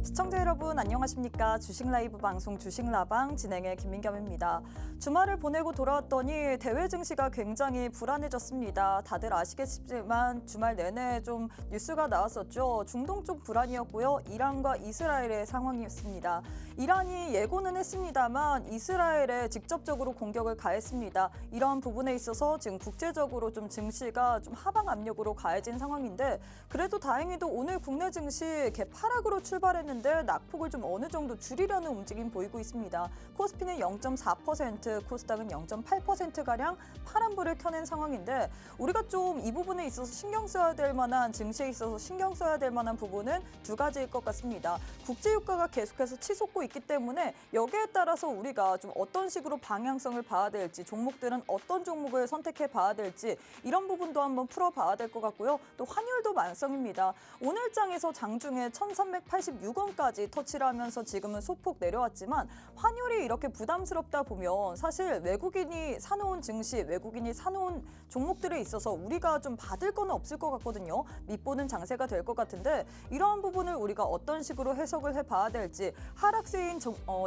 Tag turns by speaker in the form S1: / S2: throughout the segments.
S1: 시청자 여러분 안녕하십니까. 주식라이브 방송 주식라방 진행의 김민겸입니다. 주말을 보내고 돌아왔더니 대외 증시가 굉장히 불안해졌습니다. 다들 아시겠지만 주말 내내 좀 뉴스가 나왔었죠. 중동 쪽 불안이었고요. 이란과 이스라엘의 상황이었습니다. 이란이 예고는 했습니다만 이스라엘에 직접적으로 공격을 가했습니다. 이러한 부분에 있어서 지금 국제적으로 좀 증시가 좀 하방 압력으로 가해진 상황인데 그래도 다행히도 오늘 국내 증시 개파락으로 출발했는데 낙폭을 좀 어느 정도 줄이려는 움직임 보이고 있습니다. 코스피는 0.4%, 코스닥은 0.8%가량 파란불을 켜낸 상황인데 우리가 좀 이 부분에 있어서 신경 써야 될 만한 증시에 있어서 신경 써야 될 만한 부분은 두 가지일 것 같습니다. 국제유가가 계속해서 치솟고 있기 때문에 여기에 따라서 우리가 좀 어떤 식으로 방향성을 봐야 될지 종목들은 어떤 종목을 선택해 봐야 될지 이런 부분도 한번 풀어봐야 될 것 같고요. 또 환율도 만성입니다. 오늘 장에서 장중에 1386원까지 터치를 하면서 지금은 소폭 내려왔지만 환율이 이렇게 부담스럽다 보면 사실 외국인이 사놓은 증시, 외국인이 사놓은 종목들에 있어서 우리가 좀 받을 거는 없을 것 같거든요. 밑보는 장세가 될 것 같은데 이러한 부분을 우리가 어떤 식으로 해석을 해봐야 될지 하락세인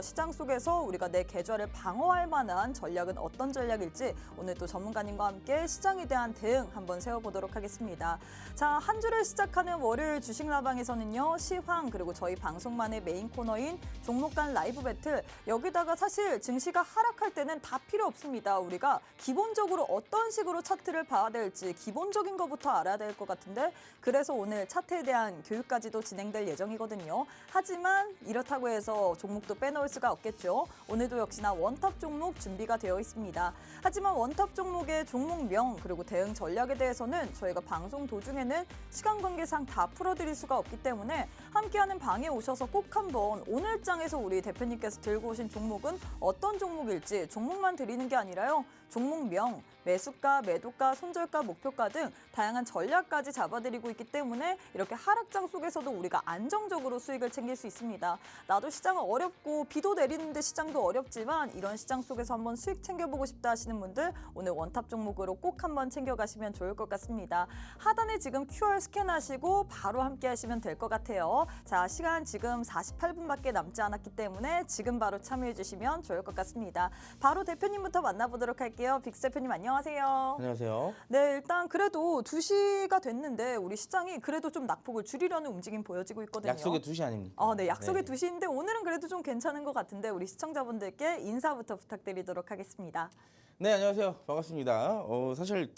S1: 시장 속에서 우리가 내 계좌를 방어할 만한 전략은 어떤 전략일지 오늘 또 전문가님과 함께 시장에 대한 대응 한번 세워보도록 하겠습니다. 자, 한 주를 시작하는 월요일 주식라방에서는요. 시황 그리고 저희 방송만의 메인 코너인 종목 간 라이브 배틀 여기다가 사실 증시가 하락할 때는 다 필요 없습니다. 우리가 기본적으로 어떤 식으로 차트를 봐야 될지 기본적인 것부터 알아야 될 것 같은데 그래서 오늘 차트에 대한 교육까지도 진행될 예정이거든요. 하지만 이렇다고 해서 종목도 빼놓을 수가 없겠죠. 오늘도 역시나 원탑 종목 준비가 되어 있습니다. 하지만 원탑 종목의 종목명 그리고 대응 전략에 대해서는 저희가 방송 도중에는 시간 관계상 다 풀어드릴 수가 없기 때문에 함께하는 방에 오셔서 꼭 한번 오늘 장에서 우리 대표님께서 들고 오신 종목은 어떤 종목일지 종목만 드리는 게 아니라요. 종목명, 매수가, 매도가, 손절가, 목표가 등 다양한 전략까지 잡아드리고 있기 때문에 이렇게 하락장 속에서도 우리가 안정적으로 수익을 챙길 수 있습니다. 나도 시장은 어렵고 비도 내리는데 시장도 어렵지만 이런 시장 속에서 한번 수익 챙겨보고 싶다 하시는 분들 오늘 원탑 종목으로 꼭 한번 챙겨가시면 좋을 것 같습니다. 하단에 지금 QR 스캔하시고 바로 함께 하시면 될 것 같아요. 자, 시간 지금 48분밖에 남지 않았기 때문에 지금 바로 참여해 주시면 좋을 것 같습니다. 바로 대표님부터 만나보도록 할게요. 빅스 대표님 안녕하세요.
S2: 안녕하세요.
S1: 네, 일단 그래도 2시가 됐는데 우리 시장이 그래도 좀 낙폭을 줄이려는 움직임 보여지고 있거든요.
S2: 약속의 2시 아닙니까?
S1: 네, 약속의 2시인데 오늘은 그래도 좀 괜찮은 것 같은데 우리 시청자분들께 인사부터 부탁드리도록 하겠습니다.
S2: 네, 안녕하세요. 반갑습니다. 사실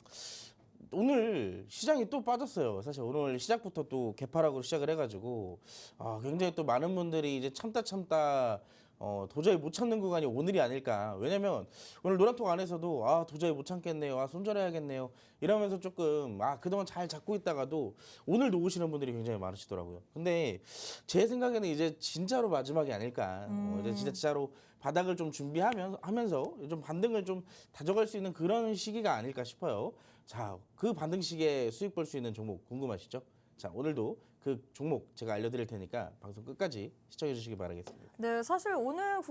S2: 오늘 시장이 또 빠졌어요. 사실 오늘 시작부터 또 개파락으로 시작을 해가지고 굉장히 또 많은 분들이 이제 참다 도저히 못 참는 구간이 오늘이 아닐까. 왜냐면 오늘 노란톡 안에서도 도저히 못 참겠네요. 손절해야겠네요. 이러면서 조금 그동안 잘 잡고 있다가도 오늘도 오시는 분들이 굉장히 많으시더라고요. 근데 제 생각에는 이제 진짜로 마지막이 아닐까. 이제 진짜로 바닥을 좀 준비하면서 좀 반등을 좀 다져갈 수 있는 그런 시기가 아닐까 싶어요. 자, 그 반등 시기에 수익 볼 수 있는 종목 궁금하시죠? 자, 오늘도 그 종목 제가 알려드릴 테니까 방송 끝까지 시청해 주시기 바라겠습니다.
S1: 네, 사실 오늘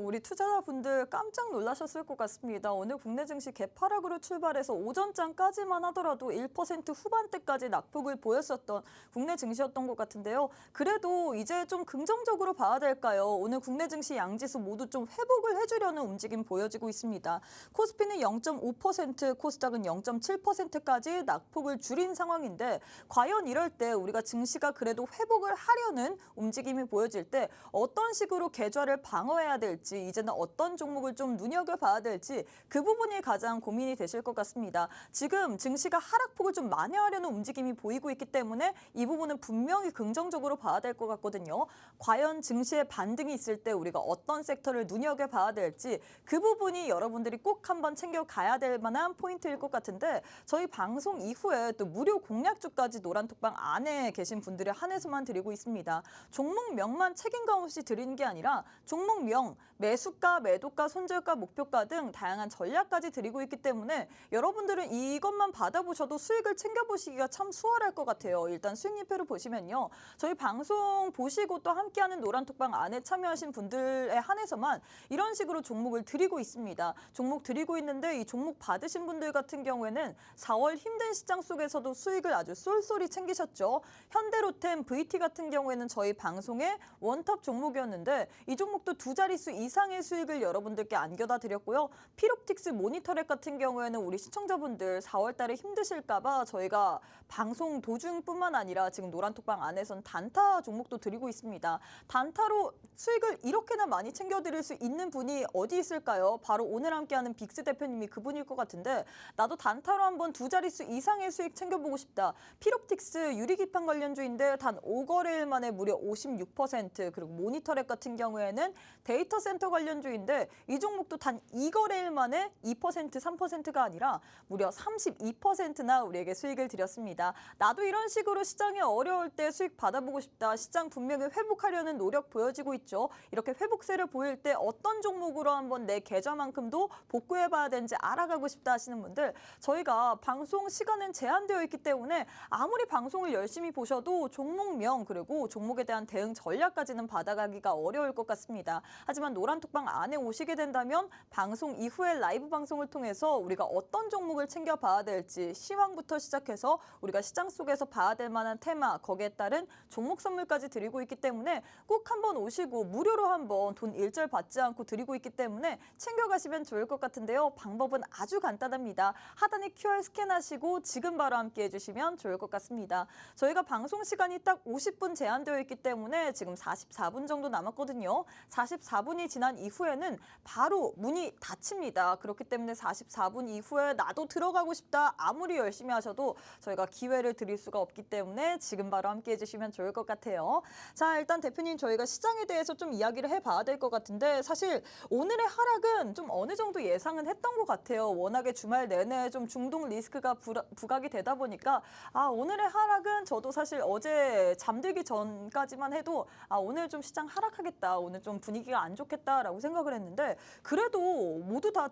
S1: 우리 투자자분들 깜짝 놀라셨을 것 같습니다. 오늘 국내 증시 개파락으로 출발해서 오전장까지만 하더라도 1% 후반대까지 낙폭을 보였었던 국내 증시였던 것 같은데요. 그래도 이제 좀 긍정적으로 봐야 될까요? 오늘 국내 증시 양지수 모두 좀 회복을 해주려는 움직임 보여지고 있습니다. 코스피는 0.5%, 코스닥은 0.7%까지 낙폭을 줄인 상황인데 과연 이럴 때 우리가 증시가 그래도 회복을 하려는 움직임이 보여질 때 어떤 식으로 계좌를 방어해야 될지 이제는 어떤 종목을 좀 눈여겨봐야 될지 그 부분이 가장 고민이 되실 것 같습니다. 지금 증시가 하락폭을 좀 만회하려는 움직임이 보이고 있기 때문에 이 부분은 분명히 긍정적으로 봐야 될 것 같거든요. 과연 증시의 반등이 있을 때 우리가 어떤 섹터를 눈여겨봐야 될지 그 부분이 여러분들이 꼭 한번 챙겨가야 될 만한 포인트일 것 같은데 저희 방송 이후에 또 무료 공략주까지 노란톡방 안에 계신 분들에 한해서만 드리고 있습니다. 종목명만 책임감 없이 드리는 게 아니라 종목명, 매수가, 매도가, 손절가, 목표가 등 다양한 전략까지 드리고 있기 때문에 여러분들은 이것만 받아보셔도 수익을 챙겨보시기가 참 수월할 것 같아요. 일단 수익리표를 보시면요. 저희 방송 보시고 또 함께하는 노란톡방 안에 참여하신 분들에 한해서만 이런 식으로 종목을 드리고 있습니다. 종목 드리고 있는데 이 종목 받으신 분들 같은 경우에는 4월 힘든 시장 속에서도 수익을 아주 쏠쏠히 챙기셨죠. 현대로템, VT 같은 경우에는 저희 방송의 원탑 종목이었는데 이 종목도 두 자릿수 이상의 수익을 여러분들께 안겨다 드렸고요. 피롭틱스, 모니터랩 같은 경우에는 우리 시청자분들 4월 달에 힘드실까 봐 저희가 방송 도중뿐만 아니라 지금 노란톡방 안에선 단타 종목도 드리고 있습니다. 단타로 수익을 이렇게나 많이 챙겨드릴 수 있는 분이 어디 있을까요? 바로 오늘 함께하는 빅스 대표님이 그분일 것 같은데 나도 단타로 한번 두 자릿수 이상의 수익 챙겨보고 싶다. 피롭틱스 유리기판 관련주인데 단 5거래일 만에 무려 56%, 그리고 모니터랩 같은 경우에는 데이터 센터 관련주인데 이 종목도 단 2거래일 만에 2%, 3%가 아니라 무려 32%나 우리에게 수익을 드렸습니다. 나도 이런 식으로 시장이 어려울 때 수익 받아보고 싶다. 시장 분명히 회복하려는 노력 보여지고 있죠. 이렇게 회복세를 보일 때 어떤 종목으로 한번 내 계좌만큼도 복구해봐야 되는지 알아가고 싶다 하시는 분들, 저희가 방송 시간은 제한되어 있기 때문에 아무리 방송을 열심히 보셔도 종목명 그리고 종목에 대한 대응 전략까지는 받아가기가 어려울 것 같습니다. 하지만 노란톡방 안에 오시게 된다면 방송 이후에 라이브 방송을 통해서 우리가 어떤 종목을 챙겨봐야 될지 시황부터 시작해서 우리가 시장 속에서 봐야 될 만한 테마, 거기에 따른 종목 선물까지 드리고 있기 때문에 꼭 한번 오시고 무료로 한번 돈 일절 받지 않고 드리고 있기 때문에 챙겨가시면 좋을 것 같은데요. 방법은 아주 간단합니다. 하단에 QR 스캔하시고 지금 바로 함께 해주시면 좋을 것 같습니다. 저희가 방송 시간이 딱 50분 제한되어 있기 때문에 지금 44분 정도 남았거든요. 44분이 지난 이후에는 바로 문이 닫힙니다. 그렇기 때문에 44분 이후에 나도 들어가고 싶다. 아무리 열심히 하셔도 저희가 기회를 드릴 수가 없기 때문에 지금 바로 함께 해주시면 좋을 것 같아요. 자, 일단 대표님 저희가 시장에 대해서 좀 이야기를 해봐야 될 것 같은데 사실 오늘의 하락은 좀 어느 정도 예상은 했던 것 같아요. 워낙에 주말 내내 좀 중동 리스크가 부각이 되다 보니까 오늘의 하락은 저도 사실 어제 잠들기 전까지만 해도 오늘 좀 시장 하락하겠다. 오늘 좀 분위기가 안 좋겠다라고 생각을 했는데 그래도 모두 다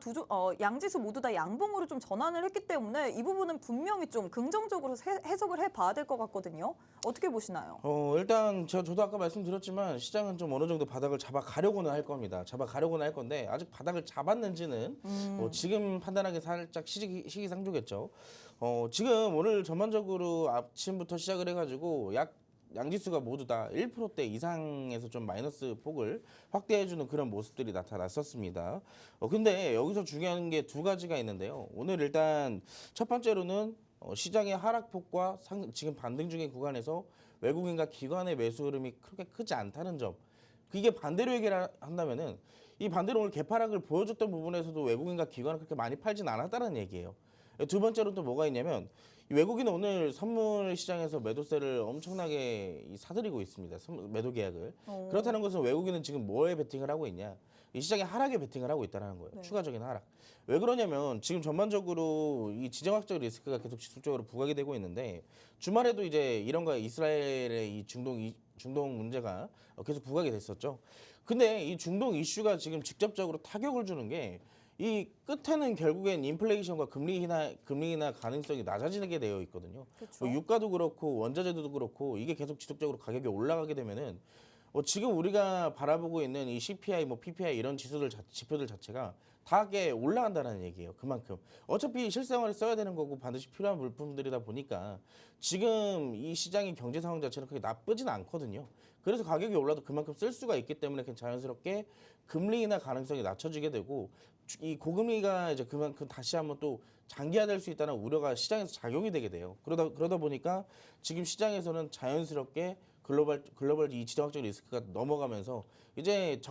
S1: 양지수 모두 다 양봉으로 좀 전환을 했기 때문에 이 부분은 분명히 좀 긍정적으로 해석을 해봐야 될 것 같거든요. 어떻게 보시나요?
S2: 일단 저도 아까 말씀드렸지만 시장은 좀 어느 정도 바닥을 잡아가려고는 할 겁니다. 잡아가려고는 할 건데 아직 바닥을 잡았는지는 지금 판단하기 살짝 시기상조겠죠. 지금 오늘 전반적으로 아침부터 시작을 해가지고 양지수가 모두 다 1%대 이상에서 좀 마이너스 폭을 확대해주는 그런 모습들이 나타났었습니다. 근데 여기서 중요한 게 두 가지가 있는데요. 오늘 일단 첫 번째로는 시장의 하락폭과 지금 반등 중인 구간에서 외국인과 기관의 매수 흐름이 그렇게 크지 않다는 점. 이게 반대로 얘기를 한다면은 이 반대로 오늘 개파락을 보여줬던 부분에서도 외국인과 기관은 그렇게 많이 팔진 않았다는 얘기예요. 두 번째로 또 뭐가 있냐면 외국인은 오늘 선물 시장에서 매도세를 엄청나게 사들이고 있습니다. 매도 계약을. 그렇다는 것은 외국인은 지금 뭐에 베팅을 하고 있냐? 이 시장의 하락에 베팅을 하고 있다는 거예요.
S1: 네.
S2: 추가적인 하락. 왜 그러냐면 지금 전반적으로 이 지정학적 리스크가 계속 지속적으로 부각이 되고 있는데 주말에도 이제 이런 거 이스라엘의 이 중동 문제가 계속 부각이 됐었죠. 근데 이 중동 이슈가 지금 직접적으로 타격을 주는 게 이 끝에는 결국엔 인플레이션과 금리 인하 가능성이 낮아지게 되어 있거든요.
S1: 그렇죠.
S2: 유가도 그렇고 원자재도 그렇고 이게 계속 지속적으로 가격이 올라가게 되면은 지금 우리가 바라보고 있는 이 CPI, PPI 이런 지표들 자체가 다 올라간다는 얘기예요. 그만큼 어차피 실생활에 써야 되는 거고 반드시 필요한 물품들이다 보니까 지금 이 시장의 경제 상황 자체는 그렇게 나쁘진 않거든요. 그래서 가격이 올라도 그만큼 쓸 수가 있기 때문에 그냥 자연스럽게 금리 인하 가능성이 낮춰지게 되고 이 고금리가 이제 그만큼 다시 한번 또 장기화될 수 있다는 우려가 시장에서 작용이 되게 돼요. 그러다 보니까 지금 시장에서는 자연스럽게 글로벌 이 지정학적 리스크가 넘어가면서 이제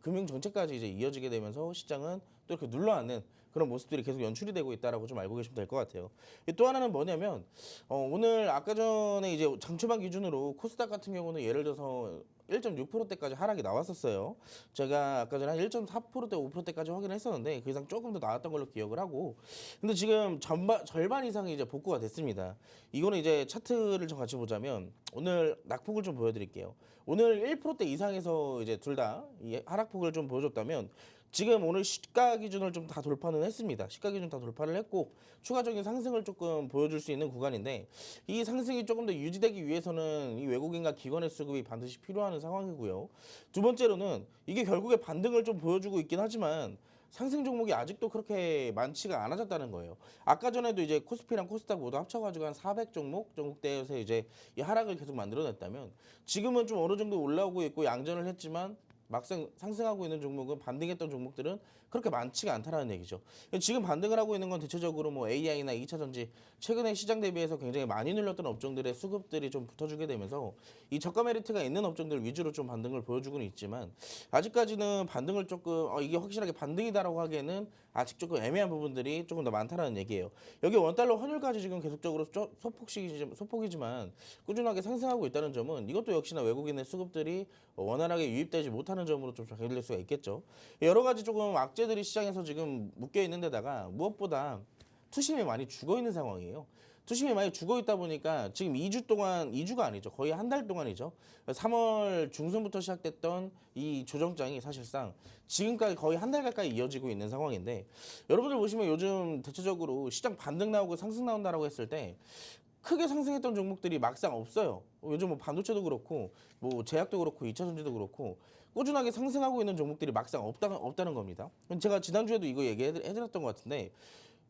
S2: 금융 정책까지 이제 이어지게 되면서 시장은 또 이렇게 눌러앉는 그런 모습들이 계속 연출이 되고 있다라고 좀 알고 계시면 될 것 같아요. 또 하나는 뭐냐면 오늘 아까 전에 이제 장초반 기준으로 코스닥 같은 경우는 예를 들어서 1.6%대까지 하락이 나왔었어요. 제가 아까 전에 한 1.4%대, 5%대까지 확인을 했었는데 그 이상 조금 더 나왔던 걸로 기억을 하고, 근데 지금 절반 이상이 이제 복구가 됐습니다. 이거는 이제 차트를 좀 같이 보자면 오늘 낙폭을 좀 보여드릴게요. 오늘 1%대 이상에서 이제 둘 다 하락폭을 좀 보여줬다면 지금 오늘 시가 기준을 좀 다 돌파는 했습니다. 시가 기준 다 돌파를 했고 추가적인 상승을 조금 보여줄 수 있는 구간인데, 이 상승이 조금 더 유지되기 위해서는 이 외국인과 기관의 수급이 반드시 필요한 상황이고요. 두 번째로는 이게 결국에 반등을 좀 보여주고 있긴 하지만 상승 종목이 아직도 그렇게 많지가 않아졌다는 거예요. 아까 전에도 이제 코스피랑 코스닥 모두 합쳐가지고 한 400종목대에서 이제 이 하락을 계속 만들어냈다면 지금은 좀 어느 정도 올라오고 있고 양전을 했지만 막상 상승하고 있는 종목은, 반등했던 종목들은 그렇게 많지가 않다는 얘기죠. 지금 반등을 하고 있는 건 대체적으로 뭐 AI나 2차 전지, 최근에 시장 대비해서 굉장히 많이 눌렸던 업종들의 수급들이 좀 붙어주게 되면서 이 저가 메리트가 있는 업종들 위주로 좀 반등을 보여주고는 있지만 아직까지는 반등을 조금 이게 확실하게 반등이다라고 하기에는 아직 조금 애매한 부분들이 조금 더 많다는 얘기예요. 여기 원달러 환율까지 지금 계속적으로 소폭이지만 꾸준하게 상승하고 있다는 점은 이것도 역시나 외국인의 수급들이 원활하게 유입되지 못하는 점으로 좀 해결될 수가 있겠죠. 여러 가지 조금 악재들이 시장에서 지금 묶여 있는 데다가 무엇보다 투심이 많이 죽어 있는 상황이에요. 투심이 많이 죽어 있다 보니까 지금 2주 동안, 2주가 아니죠. 거의 한 달 동안이죠. 3월 중순부터 시작됐던 이 조정장이 사실상 지금까지 거의 한 달 가까이 이어지고 있는 상황인데, 여러분들 보시면 요즘 대체적으로 시장 반등 나오고 상승 나온다라고 했을 때 크게 상승했던 종목들이 막상 없어요. 요즘 뭐 반도체도 그렇고 뭐 제약도 그렇고 2차 전지도 그렇고 꾸준하게 상승하고 있는 종목들이 막상 없다는 겁니다. 제가 지난주에도 이거 얘기해드렸던 것 같은데,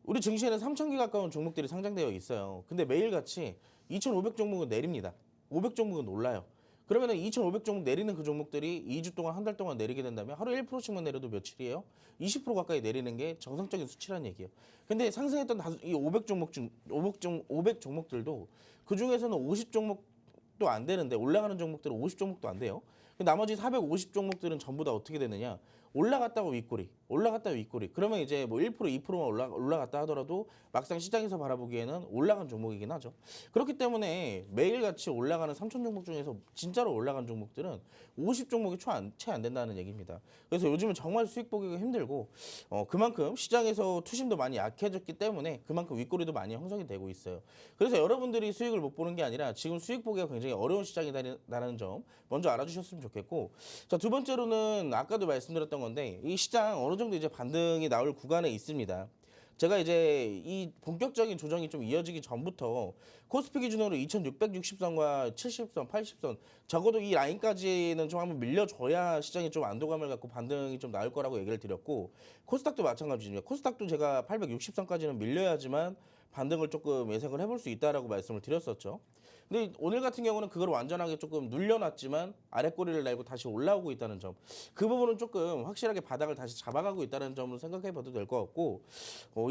S2: 우리 증시에는 3,000개 가까운 종목들이 상장되어 있어요. 근데 매일같이 2,500 종목은 내립니다. 500 종목은 올라요. 그러면은 2,500 종목 내리는 그 종목들이 2주 동안, 한 달 동안 내리게 된다면 하루 1%씩만 내려도 며칠이에요? 20% 가까이 내리는 게 정상적인 수치라는 얘기예요. 근데 상승했던 이 500 종목들도 그 중에서는 50 종목도 안 되는데, 올라가는 종목들은 50 종목도 안 돼요. 나머지 450 종목들은 전부 다 어떻게 되느냐? 올라갔다가 윗꼬리, 올라갔다가 윗꼬리. 그러면 이제 뭐 1%, 2%만 올라갔다 하더라도 막상 시장에서 바라보기에는 올라간 종목이긴 하죠. 그렇기 때문에 매일같이 올라가는 3천 종목 중에서 진짜로 올라간 종목들은 50 종목이 채 안 된다는 얘기입니다. 그래서 요즘은 정말 수익 보기가 힘들고 그만큼 시장에서 투심도 많이 약해졌기 때문에 그만큼 윗꼬리도 많이 형성이 되고 있어요. 그래서 여러분들이 수익을 못 보는 게 아니라 지금 수익 보기가 굉장히 어려운 시장이라는 점 먼저 알아주셨으면 좋겠고, 자, 두 번째로는 아까도 말씀드렸던 건데 이 시장 어느 정도 이제 반등이 나올 구간에 있습니다. 제가 이제 이 본격적인 조정이 좀 이어지기 전부터 코스피 기준으로 2660선과 70선, 80선 적어도 이 라인까지는 좀 한번 밀려줘야 시장이 좀 안도감을 갖고 반등이 좀 나올 거라고 얘기를 드렸고, 코스닥도 마찬가지입니다. 코스닥도 제가 860선까지는 밀려야지만 반등을 조금 예상을 해볼 수 있다라고 말씀을 드렸었죠. 근데 오늘 같은 경우는 그걸 완전하게 조금 눌려놨지만 아랫꼬리를 날고 다시 올라오고 있다는 점, 그 부분은 조금 확실하게 바닥을 다시 잡아가고 있다는 점으로 생각해봐도 될 것 같고,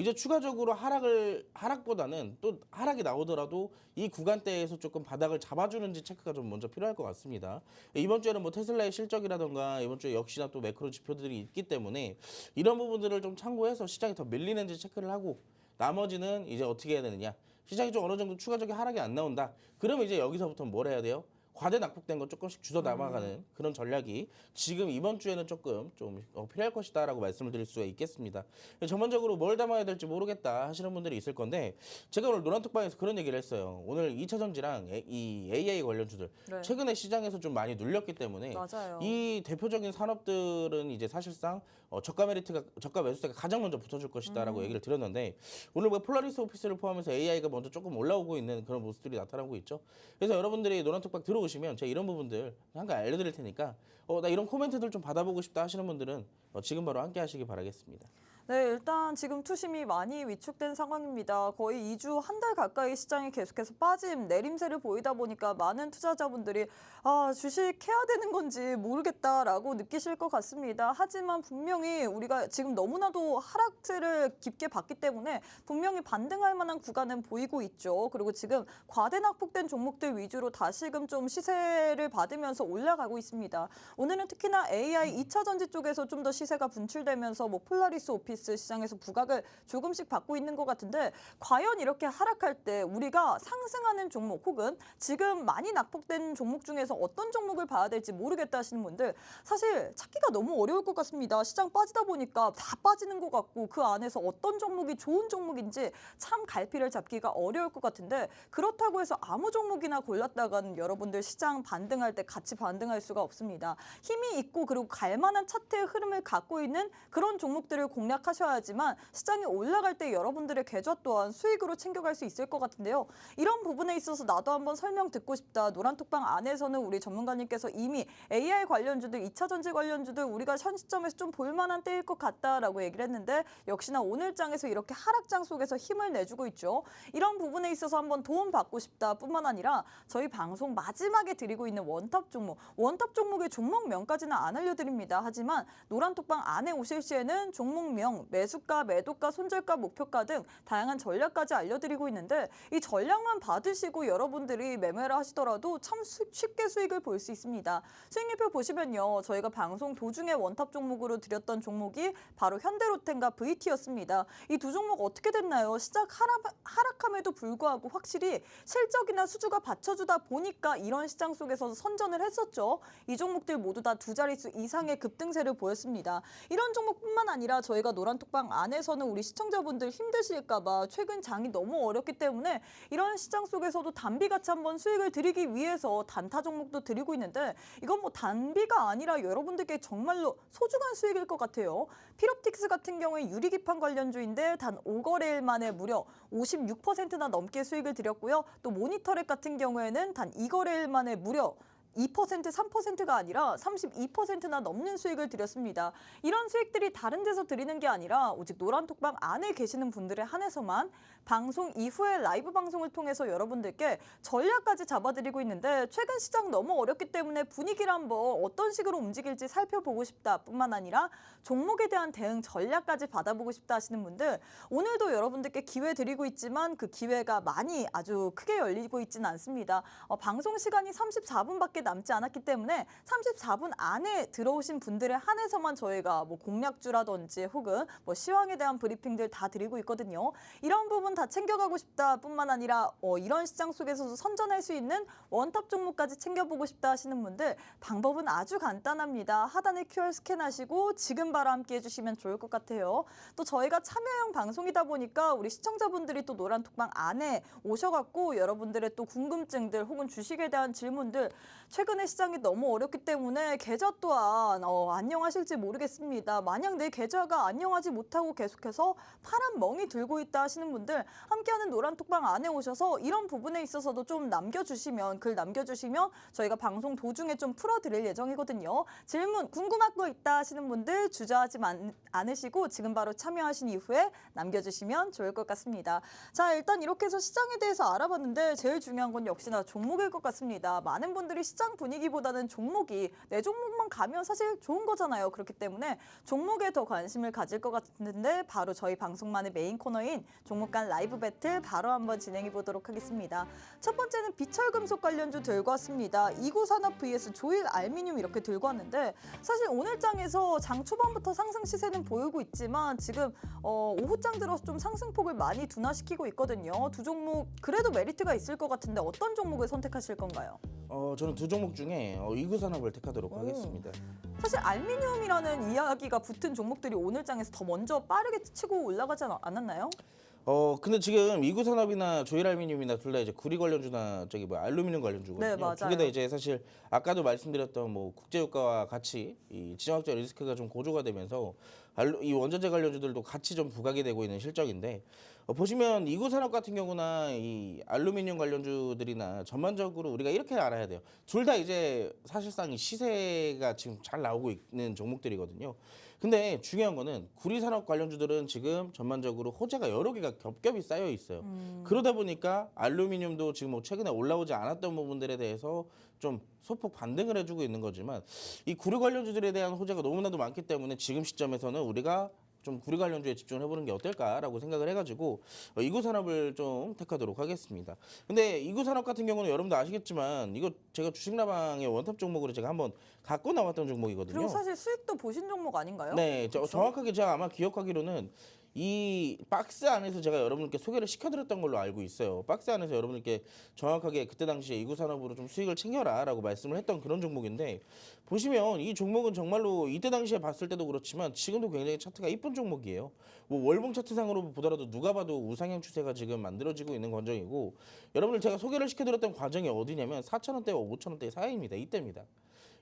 S2: 이제 추가적으로 하락보다는 또 하락이 나오더라도 이 구간대에서 조금 바닥을 잡아주는지 체크가 좀 먼저 필요할 것 같습니다. 이번 주에는 뭐 테슬라의 실적이라던가 이번 주에 역시나 또 매크로 지표들이 있기 때문에 이런 부분들을 좀 참고해서 시장이 더 밀리는지 체크를 하고, 나머지는 이제 어떻게 해야 되느냐, 시장이 좀 어느 정도 추가적인 하락이 안 나온다. 그러면 이제 여기서부터 뭘 해야 돼요? 과대 낙폭된 거 조금씩 주워 담아가는 그런 전략이 지금 이번 주에는 조금 좀 필요할 것이다라고 말씀을 드릴 수가 있겠습니다. 전반적으로 뭘 담아야 될지 모르겠다 하시는 분들이 있을 건데, 제가 오늘 노란톡방에서 그런 얘기를 했어요. 오늘 2차 전지랑 이 AI 관련주들
S1: 네.
S2: 최근에 시장에서 좀 많이 눌렸기 때문에
S1: 맞아요.
S2: 이 대표적인 산업들은 이제 사실상 저가 매수세가 가장 먼저 붙어줄 것이다라고 얘기를 드렸는데, 오늘 뭐 폴라리스 오피스를 포함해서 AI가 먼저 조금 올라오고 있는 그런 모습들이 나타나고 있죠. 그래서 여러분들이 노란톡방 들어오시면 제가 이런 부분들 잠깐 알려드릴 테니까 나 이런 코멘트들 좀 받아보고 싶다 하시는 분들은 지금 바로 함께 하시기 바라겠습니다.
S1: 네, 일단 지금 투심이 많이 위축된 상황입니다. 거의 2주, 한 달 가까이 시장이 계속해서 내림세를 보이다 보니까 많은 투자자분들이 주식 해야 되는 건지 모르겠다라고 느끼실 것 같습니다. 하지만 분명히 우리가 지금 너무나도 하락세를 깊게 봤기 때문에 분명히 반등할 만한 구간은 보이고 있죠. 그리고 지금 과대 낙폭된 종목들 위주로 다시금 좀 시세를 받으면서 올라가고 있습니다. 오늘은 특히나 AI 2차 전지 쪽에서 좀 더 시세가 분출되면서 뭐 폴라리스 오피스 오피스 시장에서 부각을 조금씩 받고 있는 것 같은데 과연 이렇게 하락할 때 우리가 상승하는 종목 혹은 지금 많이 낙폭된 종목 중에서 어떤 종목을 봐야 될지 모르겠다 하시는 분들 사실 찾기가 너무 어려울 것 같습니다. 시장 빠지다 보니까 다 빠지는 것 같고 그 안에서 어떤 종목이 좋은 종목인지 참 갈피를 잡기가 어려울 것 같은데 그렇다고 해서 아무 종목이나 골랐다가는 여러분들 시장 반등할 때 같이 반등할 수가 없습니다. 힘이 있고 그리고 갈만한 차트의 흐름을 갖고 있는 그런 종목들을 공략하셔야지만 시장이 올라갈 때 여러분들의 계좌 또한 수익으로 챙겨갈 수 있을 것 같은데요. 이런 부분에 있어서 나도 한번 설명 듣고 싶다. 노란톡방 안에서는 우리 전문가님께서 이미 AI 관련주들, 2차 전지 관련주들 우리가 현 시점에서 좀 볼만한 때일 것 같다라고 얘기를 했는데 역시나 오늘 장에서 이렇게 하락장 속에서 힘을 내주고 있죠. 이런 부분에 있어서 한번 도움받고 싶다 뿐만 아니라 저희 방송 마지막에 드리고 있는 원탑 종목의 종목명까지는 안 알려드립니다. 하지만 노란톡방 안에 오실 시에는 종목명, 매수가, 매도가, 손절가, 목표가 등 다양한 전략까지 알려드리고 있는데 이 전략만 받으시고 여러분들이 매매를 하시더라도 참 쉽게 수익을 볼 수 있습니다. 수익률표 보시면요. 저희가 방송 도중에 원탑 종목으로 드렸던 종목이 바로 현대로템과 VT였습니다. 이 두 종목 어떻게 됐나요? 시작 하락함에도 불구하고 확실히 실적이나 수주가 받쳐주다 보니까 이런 시장 속에서 선전을 했었죠. 이 종목들 모두 다 두 자릿수 이상의 급등세를 보였습니다. 이런 종목뿐만 아니라 저희가 노란톡방 안에서는 우리 시청자분들 힘드실까 봐 최근 장이 너무 어렵기 때문에 이런 시장 속에서도 단비같이 한번 수익을 드리기 위해서 단타 종목도 드리고 있는데 이건 뭐 단비가 아니라 여러분들께 정말로 소중한 수익일 것 같아요. 필옵틱스 같은 경우에 유리기판 관련주인데 단 5거래일 만에 무려 56%나 넘게 수익을 드렸고요. 또 모니터랩 같은 경우에는 단 2거래일 만에 무려 2%, 3%가 아니라 32%나 넘는 수익을 드렸습니다. 이런 수익들이 다른 데서 드리는 게 아니라 오직 노란톡방 안에 계시는 분들에 한해서만 방송 이후에 라이브 방송을 통해서 여러분들께 전략까지 잡아드리고 있는데 최근 시장 너무 어렵기 때문에 분위기를 한번 어떤 식으로 움직일지 살펴보고 싶다 뿐만 아니라 종목에 대한 대응 전략까지 받아보고 싶다 하시는 분들 오늘도 여러분들께 기회 드리고 있지만 그 기회가 많이 아주 크게 열리고 있지는 않습니다. 방송 시간이 34분밖에 남지 않았기 때문에 34분 안에 들어오신 분들에 한해서만 저희가 뭐 공략주라든지 혹은 뭐 시황에 대한 브리핑들 다 드리고 있거든요. 이런 부분 다 챙겨가고 싶다 뿐만 아니라 이런 시장 속에서도 선전할 수 있는 원탑 종목까지 챙겨보고 싶다 하시는 분들 방법은 아주 간단합니다. 하단에 QR 스캔하시고 지금 바로 함께 해주시면 좋을 것 같아요. 또 저희가 참여형 방송이다 보니까 우리 시청자분들이 또 노란톡방 안에 오셔갖고 여러분들의 또 궁금증들 혹은 주식에 대한 질문들 최근에 시장이 너무 어렵기 때문에 계좌 또한 안녕하실지 모르겠습니다. 만약 내 계좌가 안녕하지 못하고 계속해서 파란 멍이 들고 있다 하시는 분들 함께하는 노란톡방 안에 오셔서 이런 부분에 있어서도 좀 글 남겨주시면 저희가 방송 도중에 좀 풀어드릴 예정이거든요. 질문 궁금한 거 있다 하시는 분들 주저하지 않으시고 지금 바로 참여하신 이후에 남겨주시면 좋을 것 같습니다. 자, 일단 이렇게 해서 시장에 대해서 알아봤는데 제일 중요한 건 역시나 종목일 것 같습니다. 많은 분들이 시장 분위기보다는 종목이 내 종목만 가면 사실 좋은 거잖아요. 그렇기 때문에 종목에 더 관심을 가질 것 같은데 바로 저희 방송만의 메인 코너인 종목 간 라이브 배틀 바로 한번 진행해 보도록 하겠습니다. 첫 번째는 비철금속 관련주 들고 왔습니다. 이구산업 vs 조일 알미늄 이렇게 들고 왔는데 사실 오늘 장에서 장 초반부터 상승 시세는 보이고 있지만 지금 오후장 들어서 좀 상승폭을 많이 둔화시키고 있거든요. 두 종목 그래도 메리트가 있을 것 같은데 어떤 종목을 선택하실 건가요?
S2: 저는 두 종목 중에 이구산업을 택하도록 하겠습니다.
S1: 사실 알미늄이라는 이야기가 붙은 종목들이 오늘 장에서 더 먼저 빠르게 치고 올라가지 않았나요?
S2: 근데 지금 이구산업이나 조일알미늄이나 둘 다 이제 구리 관련주나 알루미늄 관련주거든요.
S1: 네, 맞아요.
S2: 두 개 다 이제 사실 아까도 말씀드렸던 뭐 국제유가와 같이 이 지정학적 리스크가 좀 고조가 되면서 이 원자재 관련주들도 같이 좀 부각이 되고 있는 실적인데 보시면 이구산업 같은 경우나 이 알루미늄 관련주들이나 전반적으로 우리가 이렇게 알아야 돼요. 둘 다 이제 사실상 이 시세가 지금 잘 나오고 있는 종목들이거든요. 근데 중요한 거는 구리산업 관련주들은 지금 전반적으로 호재가 여러 개가 겹겹이 쌓여 있어요. 그러다 보니까 알루미늄도 지금 뭐 최근에 올라오지 않았던 부분들에 대해서 좀 소폭 반등을 해주고 있는 거지만 이 구리 관련주들에 대한 호재가 너무나도 많기 때문에 지금 시점에서는 우리가 좀 구리 관련주에 집중을 해보는 게 어떨까라고 생각을 해가지고 이구산업을 좀 택하도록 하겠습니다. 근데 이구산업 같은 경우는 여러분도 아시겠지만 이거 제가 주식라방의 원탑 종목으로 제가 한번 갖고 나왔던 종목이거든요.
S1: 그리고 사실 수익도 보신 종목 아닌가요?
S2: 네,
S1: 그쵸?
S2: 정확하게 제가 아마 기억하기로는 이 박스 안에서 제가 여러분께 소개를 시켜드렸던 걸로 알고 있어요. 박스 안에서 여러분께 정확하게 그때 당시에 이구산업으로 좀 수익을 챙겨라라고 말씀을 했던 그런 종목인데 보시면 이 종목은 정말로 이때 당시에 봤을 때도 그렇지만 지금도 굉장히 차트가 이쁜 종목이에요. 뭐 월봉 차트상으로 보더라도 누가 봐도 우상향 추세가 지금 만들어지고 있는 과정이고 여러분들 제가 소개를 시켜드렸던 과정이 어디냐면 4,000원대와 5,000원대 사이입니다. 이때입니다.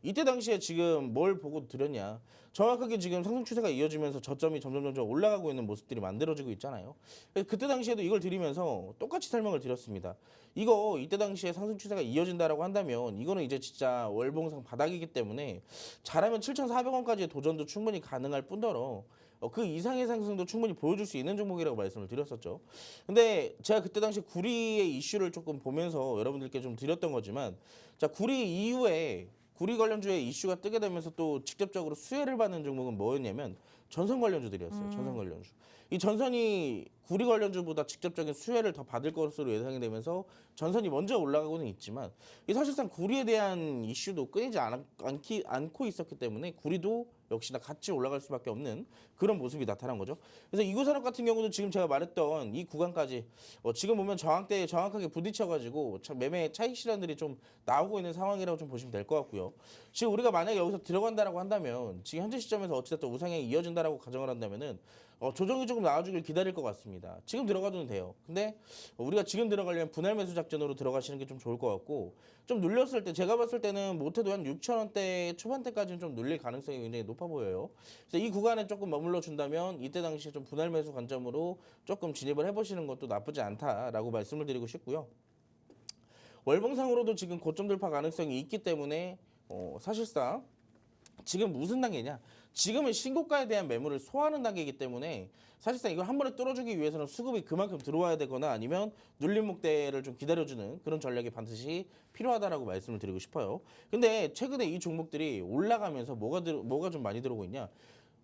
S2: 이때 당시에 지금 뭘 보고 드렸냐? 정확하게 지금 상승 추세가 이어지면서 저점이 점점 올라가고 있는 모습들이 만들어지고 있잖아요. 그때 당시에도 이걸 드리면서 똑같이 설명을 드렸습니다. 이거 이때 당시에 상승 추세가 이어진다라고 한다면 이거는 이제 진짜 월봉상 바닥이기 때문에 잘하면 7,400원까지의 도전도 충분히 가능할 뿐더러 그 이상의 상승도 충분히 보여줄 수 있는 종목이라고 말씀을 드렸었죠. 근데 제가 그때 당시 구리의 이슈를 조금 보면서 여러분들께 좀 드렸던 거지만 자 구리 이후에 구리 관련주의 이슈가 뜨게 되면서 또 직접적으로 수혜를 받는 종목은 뭐였냐면 전선 관련주들이었어요. 전선 관련주. 이 전선이 구리 관련주보다 직접적인 수혜를 더 받을 것으로 예상이 되면서 전선이 먼저 올라가고는 있지만 이 사실상 구리에 대한 이슈도 끊이지 않고 있었기 때문에 구리도 역시나 같이 올라갈 수밖에 없는 그런 모습이 나타난 거죠. 그래서 이구산업 같은 경우도 지금 제가 말했던 이 구간까지 지금 보면 저항대에 정확하게 부딪혀가지고 매매 차익 실현들이 좀 나오고 있는 상황이라고 좀 보시면 될 것 같고요. 지금 우리가 만약에 여기서 들어간다라고 한다면 지금 현재 시점에서 어찌됐든 우상향이 이어진다라고 가정을 한다면은 조정이 조금 나와주길 기다릴 것 같습니다. 지금 들어가도 돼요. 근데 우리가 지금 들어가려면 분할 매수 작전으로 들어가시는 게 좀 좋을 것 같고 좀 눌렸을 때 제가 봤을 때는 못해도 한 6,000원대 초반대까지는 좀 눌릴 가능성이 굉장히 높아 보여요. 그래서 이 구간에 조금 머물러 준다면 이때 당시에 좀 분할 매수 관점으로 조금 진입을 해보시는 것도 나쁘지 않다라고 말씀을 드리고 싶고요. 월봉상으로도 지금 고점 돌파 가능성이 있기 때문에 사실상 지금 무슨 단계냐? 지금은 신고가에 대한 매물을 소화하는 단계이기 때문에 사실상 이걸 한 번에 뚫어주기 위해서는 수급이 그만큼 들어와야 되거나 아니면 눌림목대를 좀 기다려주는 그런 전략이 반드시 필요하다라고 말씀을 드리고 싶어요. 근데 최근에 이 종목들이 올라가면서 뭐가 좀 많이 들어오고 있냐?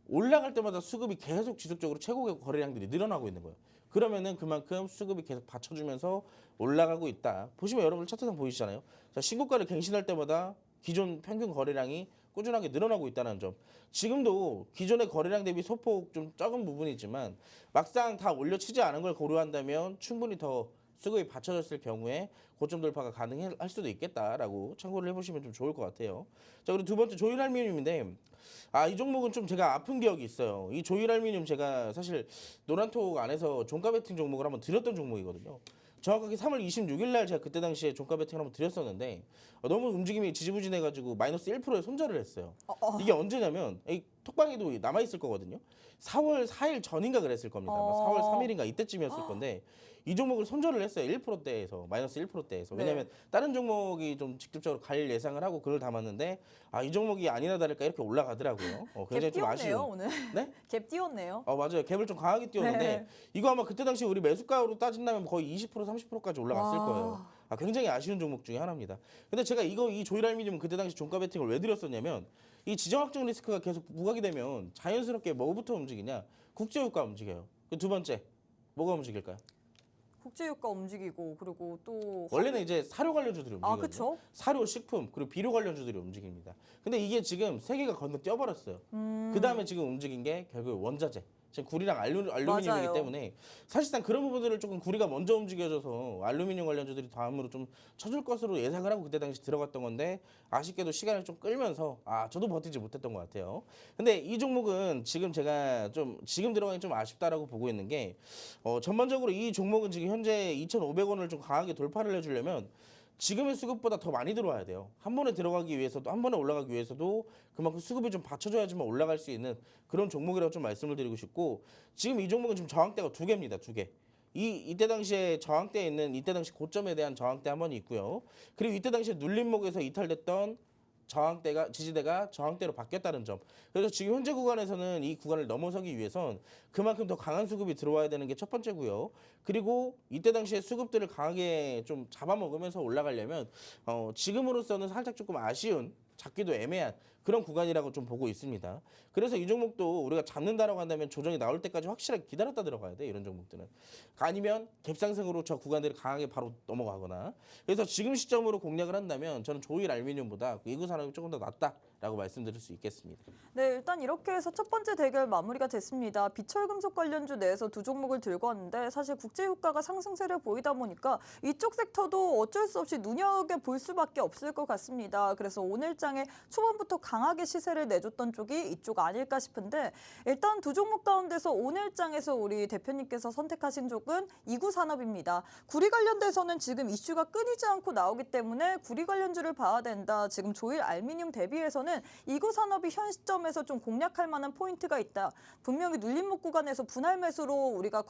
S2: 올라갈 때마다 수급이 계속 지속적으로 최고의 거래량들이 늘어나고 있는 거예요. 그러면은 그만큼 수급이 계속 받쳐주면서 올라가고 있다. 보시면 여러분 차트상 보이시잖아요. 자, 신고가를 갱신할 때마다 기존 평균 거래량이 꾸준하게 늘어나고 있다는 점. 지금도 기존의 거래량 대비 소폭 좀 적은 부분이지만 막상 다 올려치지 않은 걸 고려한다면 충분히 더 수급이 받쳐졌을 경우에 고점 돌파가 가능할 수도 있겠다라고 참고를 해보시면 좀 좋을 것 같아요. 자, 그리고 두 번째 조일알루미늄인데 이 종목은 좀 제가 아픈 기억이 있어요. 이 조일알루미늄 제가 사실 노란톡 안에서 종가 베팅 종목을 한번 드렸던 종목이거든요. 정확하게 3월 26일 날 제가 그때 당시에 종가 베팅을 한번 드렸었는데 너무 움직임이 지지부진해가지고 마이너스 1%에 손절을 했어요. 이게 언제냐면 이 톡방에도 남아있을 거거든요. 4월 4일 전인가 그랬을 겁니다. 아마 4월 3일인가 이때쯤이었을 건데 이 종목을 손절을 했어요. 1%대에서 마이너스 1%대에서. 왜냐하면 다른 종목이 좀 직접적으로 갈 예상을 하고 글을 담았는데 이 종목이 아니나 다를까 이렇게 올라가더라고요. 굉장히
S1: 갭
S2: 좀 아쉬운.
S1: 띄웠네요 오늘.
S2: 네?
S1: 갭 띄웠네요.
S2: 맞아요. 갭을 좀 강하게 띄웠는데
S1: 네.
S2: 이거 아마 그때 당시 우리 매수가로 따진다면 거의 20% 30%까지 올라갔을
S1: 와.
S2: 거예요. 굉장히 아쉬운 종목 중에 하나입니다. 근데 제가 이 조일알루미늄 그때 당시 종가 베팅을 왜 드렸었냐면 이 지정 확정 리스크가 계속 부각이 되면 자연스럽게 뭐부터 움직이냐? 국제유가 움직여요. 그 두 번째 뭐가 움직일까요?
S1: 국제유가 움직이고 그리고 또
S2: 원래는 이제 사료 관련주들이 움직이거든요.
S1: 그쵸?
S2: 사료, 식품 그리고 비료 관련주들이 움직입니다. 근데 이게 지금 세계가 건너뛰어버렸어요. 그 다음에 지금 움직인 게 결국 원자재. 지금 구리랑 알루미늄이기
S1: 맞아요.
S2: 때문에 사실상 그런 부분들을 조금 구리가 먼저 움직여져서 알루미늄 관련주들이 다음으로 좀 쳐줄 것으로 예상을 하고 그때 당시 들어갔던 건데 아쉽게도 시간을 좀 끌면서 저도 버티지 못했던 것 같아요. 근데 이 종목은 지금 제가 좀 지금 들어가기 좀 아쉽다라고 보고 있는 게 전반적으로 이 종목은 지금 현재 2,500원을 좀 강하게 돌파를 해주려면 지금의 수급보다 더 많이 들어와야 돼요. 한 번에 들어가기 위해서도 한 번에 올라가기 위해서도 그만큼 수급이 좀 받쳐줘야지만 올라갈 수 있는 그런 종목이라고 좀 말씀을 드리고 싶고 지금 이 종목은 지금 저항대가 2개입니다. 2개. 이때 당시에 저항대에 있는 이때 당시 고점에 대한 저항대 한 번이 있고요. 그리고 이때 당시에 눌림목에서 이탈됐던 지지대가 저항대로 바뀌었다는 점. 그래서 지금 현재 구간에서는 이 구간을 넘어서기 위해선 그만큼 더 강한 수급이 들어와야 되는 게 첫 번째고요. 그리고 이때 당시에 수급들을 강하게 좀 잡아먹으면서 올라가려면 지금으로서는 살짝 조금 아쉬운 잡기도 애매한 그런 구간이라고 좀 보고 있습니다. 그래서 이 종목도 우리가 잡는다라고 한다면 조정이 나올 때까지 확실하게 기다렸다 들어가야 돼. 이런 종목들은. 아니면 갭상승으로 저 구간들을 강하게 바로 넘어가거나. 그래서 지금 시점으로 공략을 한다면 저는 조일 알루미늄보다 이구산업이 조금 더 낫다라고 말씀드릴 수 있겠습니다.
S1: 네, 일단 이렇게 해서 첫 번째 대결 마무리가 됐습니다. 비철금속 관련주 내에서 두 종목을 들고 왔는데 사실 국제유가가 상승세를 보이다 보니까 이쪽 섹터도 어쩔 수 없이 눈여겨볼 수밖에 없을 것 같습니다. 그래서 오늘장에 초반부터 강하게 시세를 내줬던 쪽이 이쪽 아닐까 싶은데 일단 두 종목 가운데서 오늘장에서 우리 대표님께서 선택하신 쪽은 이구산업입니다. 구리 관련돼서는 지금 이슈가 끊이지 않고 나오기 때문에 구리 관련주를 봐야 된다. 지금 조일 알루미늄 대비해서는 이구산업이 현 시점에서 좀 공략할 만한 포인트가 있다. 분명히 눌림목 구간에서 분할 매수로 우리가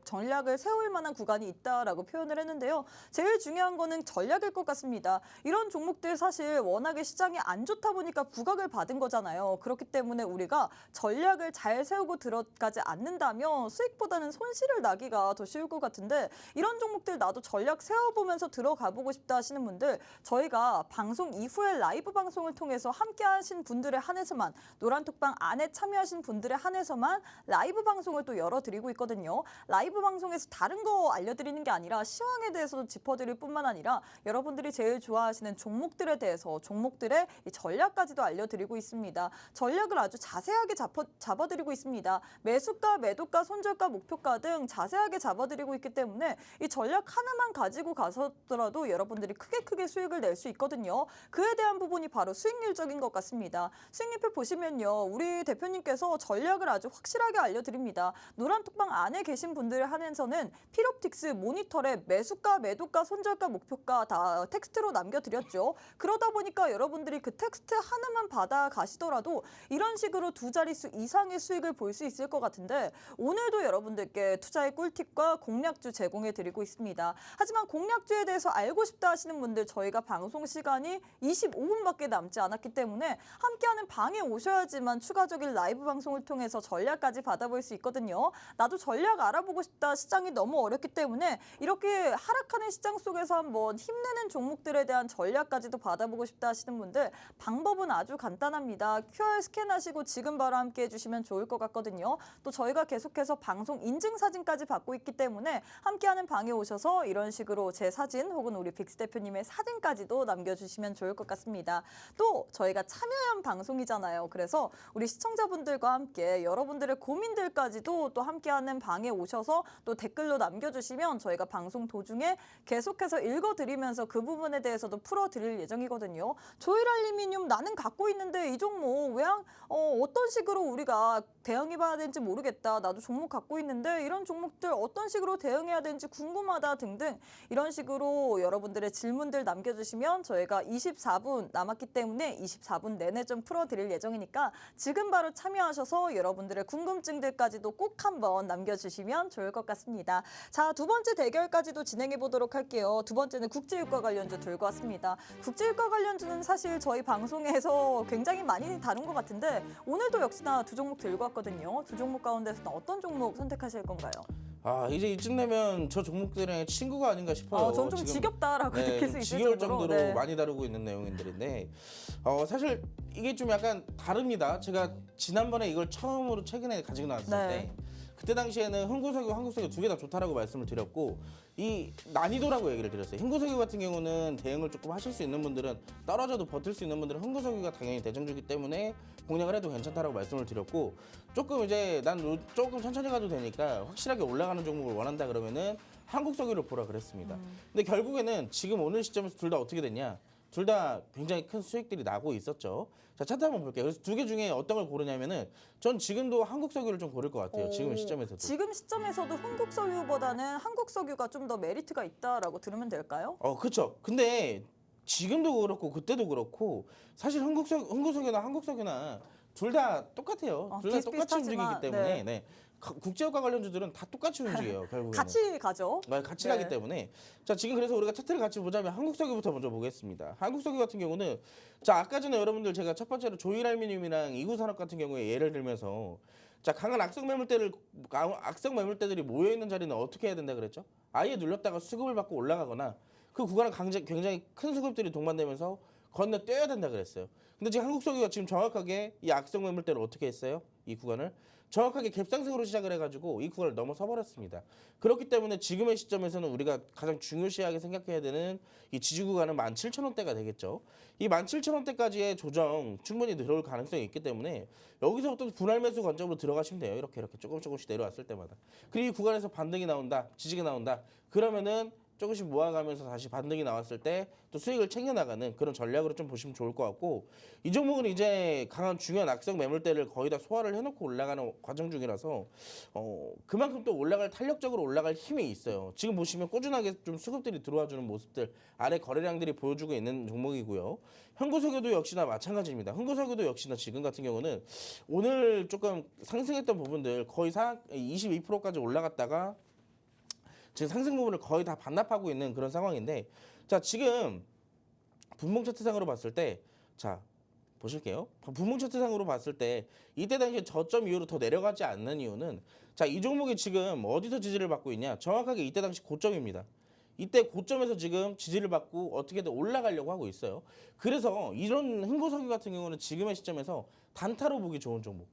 S1: 전략을 세울 만한 구간이 있다라고 표현을 했는데요. 제일 중요한 거는 전략일 것 같습니다. 이런 종목들 사실 워낙에 시장이 안 좋다 보니까 부각을 받은 거잖아요. 그렇기 때문에 우리가 전략을 잘 세우고 들어가지 않는다면 수익보다는 손실을 나기가 더 쉬울 것 같은데 이런 종목들 나도 전략 세워보면서 들어가 보고 싶다 하시는 분들 저희가 방송 이후에 라이브 방송을 통해서 함께 하신 분들에 한해서만 노란톡방 안에 참여하신 분들에 한해서만 라이브 방송을 또 열어드리고 있거든요. 라이브 방송에서 다른 거 알려드리는 게 아니라 시황에 대해서도 짚어드릴 뿐만 아니라 여러분들이 제일 좋아하시는 종목들에 대해서 종목들의 이 전략까지도 알려드리고 있습니다. 전략을 아주 자세하게 잡아드리고 있습니다. 매수가, 매도가, 손절가, 목표가 등 자세하게 잡아드리고 있기 때문에 이 전략 하나만 가지고 가서더라도 여러분들이 크게 수익을 낼 수 있거든요. 그에 대한 부분이 바로 수익률적인 것 같습니다. 수익률표 보시면요. 우리 대표님께서 전략을 아주 확실하게 알려드립니다. 노란톡방 안에 계신 분들에 한해서는 필옵틱스 모니터에 매수가, 매도가, 손절가, 목표가 다 텍스트로 남겨드렸죠. 그러다 보니까 여러분들이 그 텍스트 하나만 받아 가시더라도 이런 식으로 두 자릿수 이상의 수익을 볼 수 있을 것 같은데 오늘도 여러분들께 투자의 꿀팁과 공략주 제공해 드리고 있습니다. 하지만 공략주에 대해서 알고 싶다 하시는 분들 저희가 방송 시간이 25분밖에 남지 않았기 때문에 함께하는 방에 오셔야지만 추가적인 라이브 방송을 통해서 전략까지 받아볼 수 있거든요. 나도 전략 알아보고 싶다. 시장이 너무 어렵기 때문에 이렇게 하락하는 시장 속에서 한번 힘내는 종목들에 대한 전략까지도 받아보고 싶다 하시는 분들 방법은 아주 간단합니다. QR 스캔하시고 지금 바로 함께 해주시면 좋을 것 같거든요. 또 저희가 계속해서 방송 인증 사진까지 받고 있기 때문에 함께하는 방에 오셔서 이런 식으로 제 사진 혹은 우리 빅스 대표님의 사진까지도 남겨주시면 좋을 것 같습니다. 또 저희가 참여형 방송이잖아요. 그래서 우리 시청자분들과 함께 여러분들의 고민들까지도 또 함께하는 방에 오셔서 또 댓글로 남겨주시면 저희가 방송 도중에 계속해서 읽어드리면서 그 부분에 대해서도 풀어드릴 예정이거든요. 조일 알루미늄 나는 갖고 있는데 이 종목 왜 어떤 식으로 우리가 대응해봐야 되는지 모르겠다. 나도 종목 갖고 있는데 이런 종목들 어떤 식으로 대응해야 되는지 궁금하다 등등 이런 식으로 여러분들의 질문들 남겨주시면 저희가 24분 남았기 때문에 24분 내내 좀 풀어드릴 예정이니까 지금 바로 참여하셔서 여러분들의 궁금증들까지도 꼭 한번 남겨주시면 좋을 것 같습니다. 자, 두 번째 대결까지도 진행해 보도록 할게요. 두 번째는 국제유가 관련주 들고 왔습니다. 국제유가 관련주는 사실 저희 방송에서 굉장히 많이 다룬 것 같은데 오늘도 역시나 두 종목 들고 왔거든요. 두 종목 가운데서는 어떤 종목 선택하실 건가요?
S2: 아 이제 이쯤 되면 저 종목들의 친구가 아닌가 싶어요.
S1: 전 좀 지겹다라고 느낄 수 있을
S2: 지겨울
S1: 정도로.
S2: 정도로 많이 다루고 있는 내용들인데 사실 이게 좀 약간 다릅니다. 제가 지난번에 이걸 처음으로 최근에 가지고 나왔을 때 그때 당시에는 흥구석유, 한국석유 두 개 다 좋다라고 말씀을 드렸고 이 난이도라고 얘기를 드렸어요. 흥구석유 같은 경우는 대응을 조금 하실 수 있는 분들은 떨어져도 버틸 수 있는 분들은 흥구석유가 당연히 대장주기 때문에 공략을 해도 괜찮다라고 말씀을 드렸고 조금 이제 난 조금 천천히 가도 되니까 확실하게 올라가는 종목을 원한다 그러면은 한국석유를 보라 그랬습니다. 근데 결국에는 지금 오늘 시점에서 둘 다 어떻게 됐냐? 둘 다 굉장히 큰 수익들이 나고 있었죠. 자, 차트 한번 볼게요. 그래서 두 개 중에 어떤 걸 고르냐면은 전 지금도 한국석유를 좀 고를 것 같아요. 지금 시점에서도.
S1: 지금 시점에서도 흥국석유보다는 한국석유가 좀 더 메리트가 있다라고 들으면 될까요?
S2: 그렇죠. 근데 지금도 그렇고 그때도 그렇고 사실 흥국석유나 한국석유나 둘 다 똑같아요. 둘 다 똑같이 움직이기 때문에 네. 국제유가 관련주들은 다 똑같이 움직여요. 결국에는.
S1: 같이 가죠.
S2: 같이 가기 때문에 자 지금 그래서 우리가 차트를 같이 보자면 한국석유부터 먼저 보겠습니다. 한국석유 같은 경우는 자 아까 전에 여러분들 제가 첫 번째로 조일 알루미늄이랑 이구산업 같은 경우에 예를 들면서 자 강한 악성 매물대들이 모여 있는 자리는 어떻게 해야 된다 그랬죠? 아예 눌렸다가 수급을 받고 올라가거나 그 구간은 굉장히 큰 수급들이 동반되면서 건너뛰어야 된다 그랬어요. 근데 지금 한국석유가 지금 정확하게 이 악성 매물대를 어떻게 했어요? 이 구간을 정확하게 갭상승으로 시작을 해가지고 이 구간을 넘어서 버렸습니다. 그렇기 때문에 지금의 시점에서는 우리가 가장 중요시하게 생각해야 되는 이 지지 구간은 17,000원대가 되겠죠. 이 17,000원대까지의 조정 충분히 들어올 가능성이 있기 때문에 여기서부터 분할 매수 관점으로 들어가시면 돼요. 이렇게 조금씩 내려왔을 때마다. 그리고 이 구간에서 반등이 나온다, 지지가 나온다. 그러면은 조금씩 모아가면서 다시 반등이 나왔을 때 또 수익을 챙겨나가는 그런 전략으로 좀 보시면 좋을 것 같고, 이 종목은 이제 강한 중요한 악성 매물대를 거의 다 소화를 해놓고 올라가는 과정 중이라서 그만큼 또 올라갈 탄력적으로 올라갈 힘이 있어요. 지금 보시면 꾸준하게 좀 수급들이 들어와주는 모습들, 아래 거래량들이 보여주고 있는 종목이고요. 흥구석유도 역시나 마찬가지입니다. 흥구석유도 역시나 지금 같은 경우는 오늘 조금 상승했던 부분들 거의 22%까지 올라갔다가 지금 상승 부분을 거의 다 반납하고 있는 그런 상황인데, 자 지금 분봉 차트상으로 봤을 때, 자 보실게요. 분봉 차트상으로 봤을 때 이때 당시에 저점 이후로 더 내려가지 않는 이유는, 자 이 종목이 지금 어디서 지지를 받고 있냐? 정확하게 이때 당시 고점입니다. 이때 고점에서 지금 지지를 받고 어떻게든 올라가려고 하고 있어요. 그래서 이런 흥구석유 같은 경우는 지금의 시점에서 단타로 보기 좋은 종목.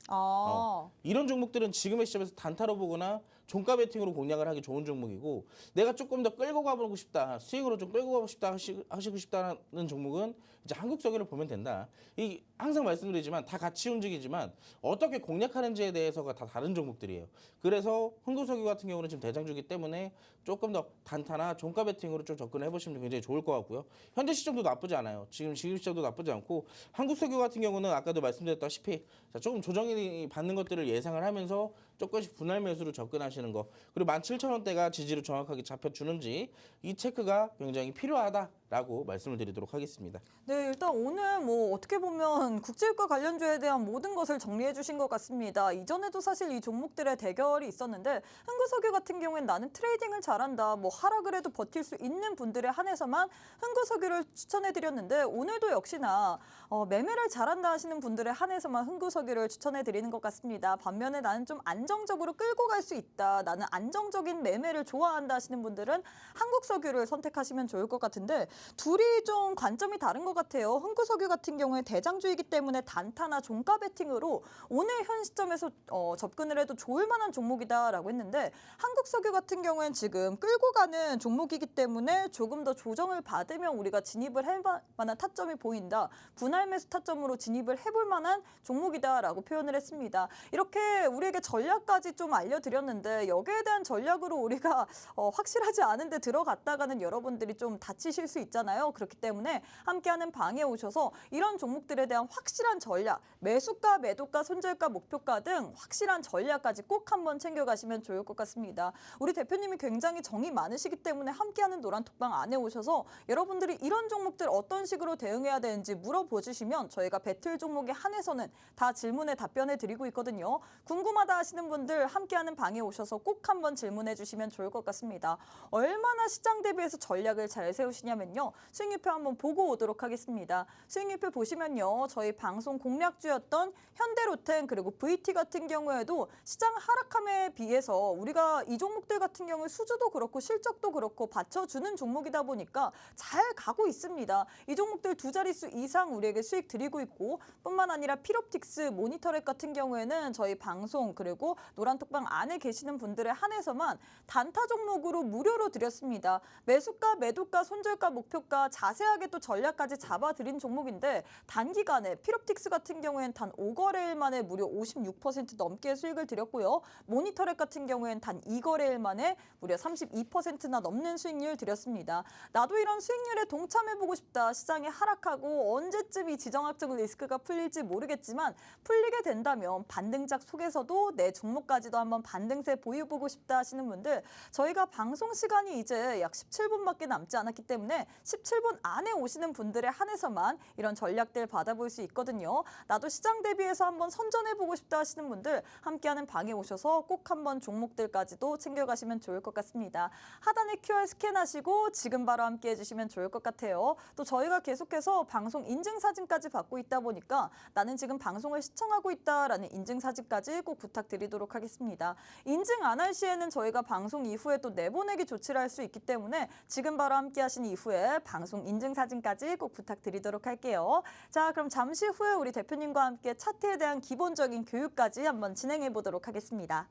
S2: 이런 종목들은 지금의 시점에서 단타로 보거나 종가 베팅으로 공략을 하기 좋은 종목이고, 내가 조금 더 끌고 가보고 싶다, 수익으로 좀 끌고 가고 싶다 하시고 싶다는 종목은 이제 한국석유를 보면 된다. 이 항상 말씀드리지만 다 같이 움직이지만 어떻게 공략하는지에 대해서가 다 다른 종목들이에요. 그래서 흥구석유 같은 경우는 지금 대장주기 때문에 조금 더 단타나 종가 베팅으로 좀 접근해 보시면 굉장히 좋을 것 같고요. 현재 시점도 나쁘지 않아요. 지금 시점도 나쁘지 않고, 한국석유 같은 경우는 아까도 말씀드렸다시피 조금 조정이 받는 것들을 예상을 하면서 조금씩 분할 매수로 접근하시는 거, 그리고 17,000원대가 지지로 정확하게 잡혀주는지 이 체크가 굉장히 필요하다라고 말씀을 드리도록 하겠습니다.
S1: 네, 일단 오늘 뭐 어떻게 보면 국제유가 관련주에 대한 모든 것을 정리해 주신 것 같습니다. 이전에도 사실 이 종목들의 대결이 있었는데, 흥구석유 같은 경우엔 나는 트레이딩을 잘한다, 뭐 하락을 해도 버틸 수 있는 분들에 한해서만 흥구석유를 추천해 드렸는데, 오늘도 역시나 매매를 잘한다 하시는 분들에 한해서만 흥구석유를 추천해 드리는 것 같습니다. 반면에 나는 좀 안정적으로 끌고 갈 수 있다, 나는 안정적인 매매를 좋아한다 하시는 분들은 한국석유를 선택하시면 좋을 것 같은데, 둘이 좀 관점이 다른 것 같아요. 흥구석유 같은 경우에 대장주이기 때문에 단타나 종가 베팅으로 오늘 현 시점에서 접근을 해도 좋을 만한 종목이다라고 했는데, 한국석유 같은 경우엔 지금 끌고 가는 종목이기 때문에 조금 더 조정을 받으면 우리가 진입을 할 만한 타점이 보인다, 분할 매수 타점으로 진입을 해볼 만한 종목이다라고 표현을 했습니다. 이렇게 우리에게 전략까지 좀 알려드렸는데, 여기에 대한 전략으로 우리가 확실하지 않은데 들어갔다가는 여러분들이 좀 다치실 수 있잖아요. 그렇기 때문에 함께하는 방에 오셔서 이런 종목들에 대한 확실한 전략, 매수가, 매도가, 손절가, 목표가 등 확실한 전략까지 꼭 한번 챙겨가시면 좋을 것 같습니다. 우리 대표님이 굉장히 정이 많으시기 때문에 함께하는 노란톡방 안에 오셔서 여러분들이 이런 종목들 어떤 식으로 대응해야 되는지 물어보주시면 저희가 배틀 종목에 한해서는 다 질문에 답변해 드리고 있거든요. 궁금하다 하시는 분들 함께하는 방에 오셔서 꼭 한번 질문해 주시면 좋을 것 같습니다. 얼마나 시장 대비해서 전략을 잘 세우시냐면요, 수익률표 한번 보고 오도록 하겠습니다. 수익률표 보시면요, 저희 방송 공략주였던 현대로템 그리고 VT 같은 경우에도 시장 하락함에 비해서 우리가 이 종목들 같은 경우 수주도 그렇고 실적도 그렇고 받쳐주는 종목이다 보니까 잘 가고 있습니다. 이 종목들 두 자릿수 이상 우리에게 수익 드리고 있고, 뿐만 아니라 필옵틱스, 모니터렉 같은 경우에는 저희 방송 그리고 노란톡방 안에 계시는 분들에 한해서만 단타 종목으로 무료로 드렸습니다. 매수가, 매도가, 손절가, 목표가 자세하게 또 전략까지 잡아드린 종목인데, 단기간에 필옵틱스 같은 경우엔 단 5거래일 만에 무려 56% 넘게 수익을 드렸고요. 모니터렉 같은 경우엔 단 2거래일 만에 무려 32%나 넘는 수익률 드렸습니다. 나도 이런 수익률에 동참해보고 싶다, 시장이 하락하고 언제쯤 이 지정학적 리스크가 풀릴지 모르겠지만 풀리게 된다면 반등작 속에서도 내 종목까지도 한번 반등세 보유보고 싶다 하시는 분들, 저희가 방송 시간이 이제 약 17분밖에 남지 않았기 때문에 17분 안에 오시는 분들에 한해서만 이런 전략 전략들 받아볼 수 있거든요. 나도 시장 대비해서 한번 선전해보고 싶다 하시는 분들 함께하는 방에 오셔서 꼭 한번 종목들까지도 챙겨가시면 좋을 것 같습니다. 하단에 QR 스캔하시고 지금 바로 함께 해주시면 좋을 것 같아요. 또 저희가 계속해서 방송 인증사진까지 받고 있다 보니까 나는 지금 방송을 시청하고 있다라는 인증사진까지 꼭 부탁드리도록 하겠습니다. 인증 안 할 시에는 저희가 방송 이후에 또 내보내기 조치를 할 수 있기 때문에 지금 바로 함께 하신 이후에 방송 인증사진까지 꼭 부탁드리도록 할게요. 자, 그럼 잠시 후에 우리 대표님과 함께 차트에 대한 기본적인 교육까지 한번 진행해 보도록 하겠습니다.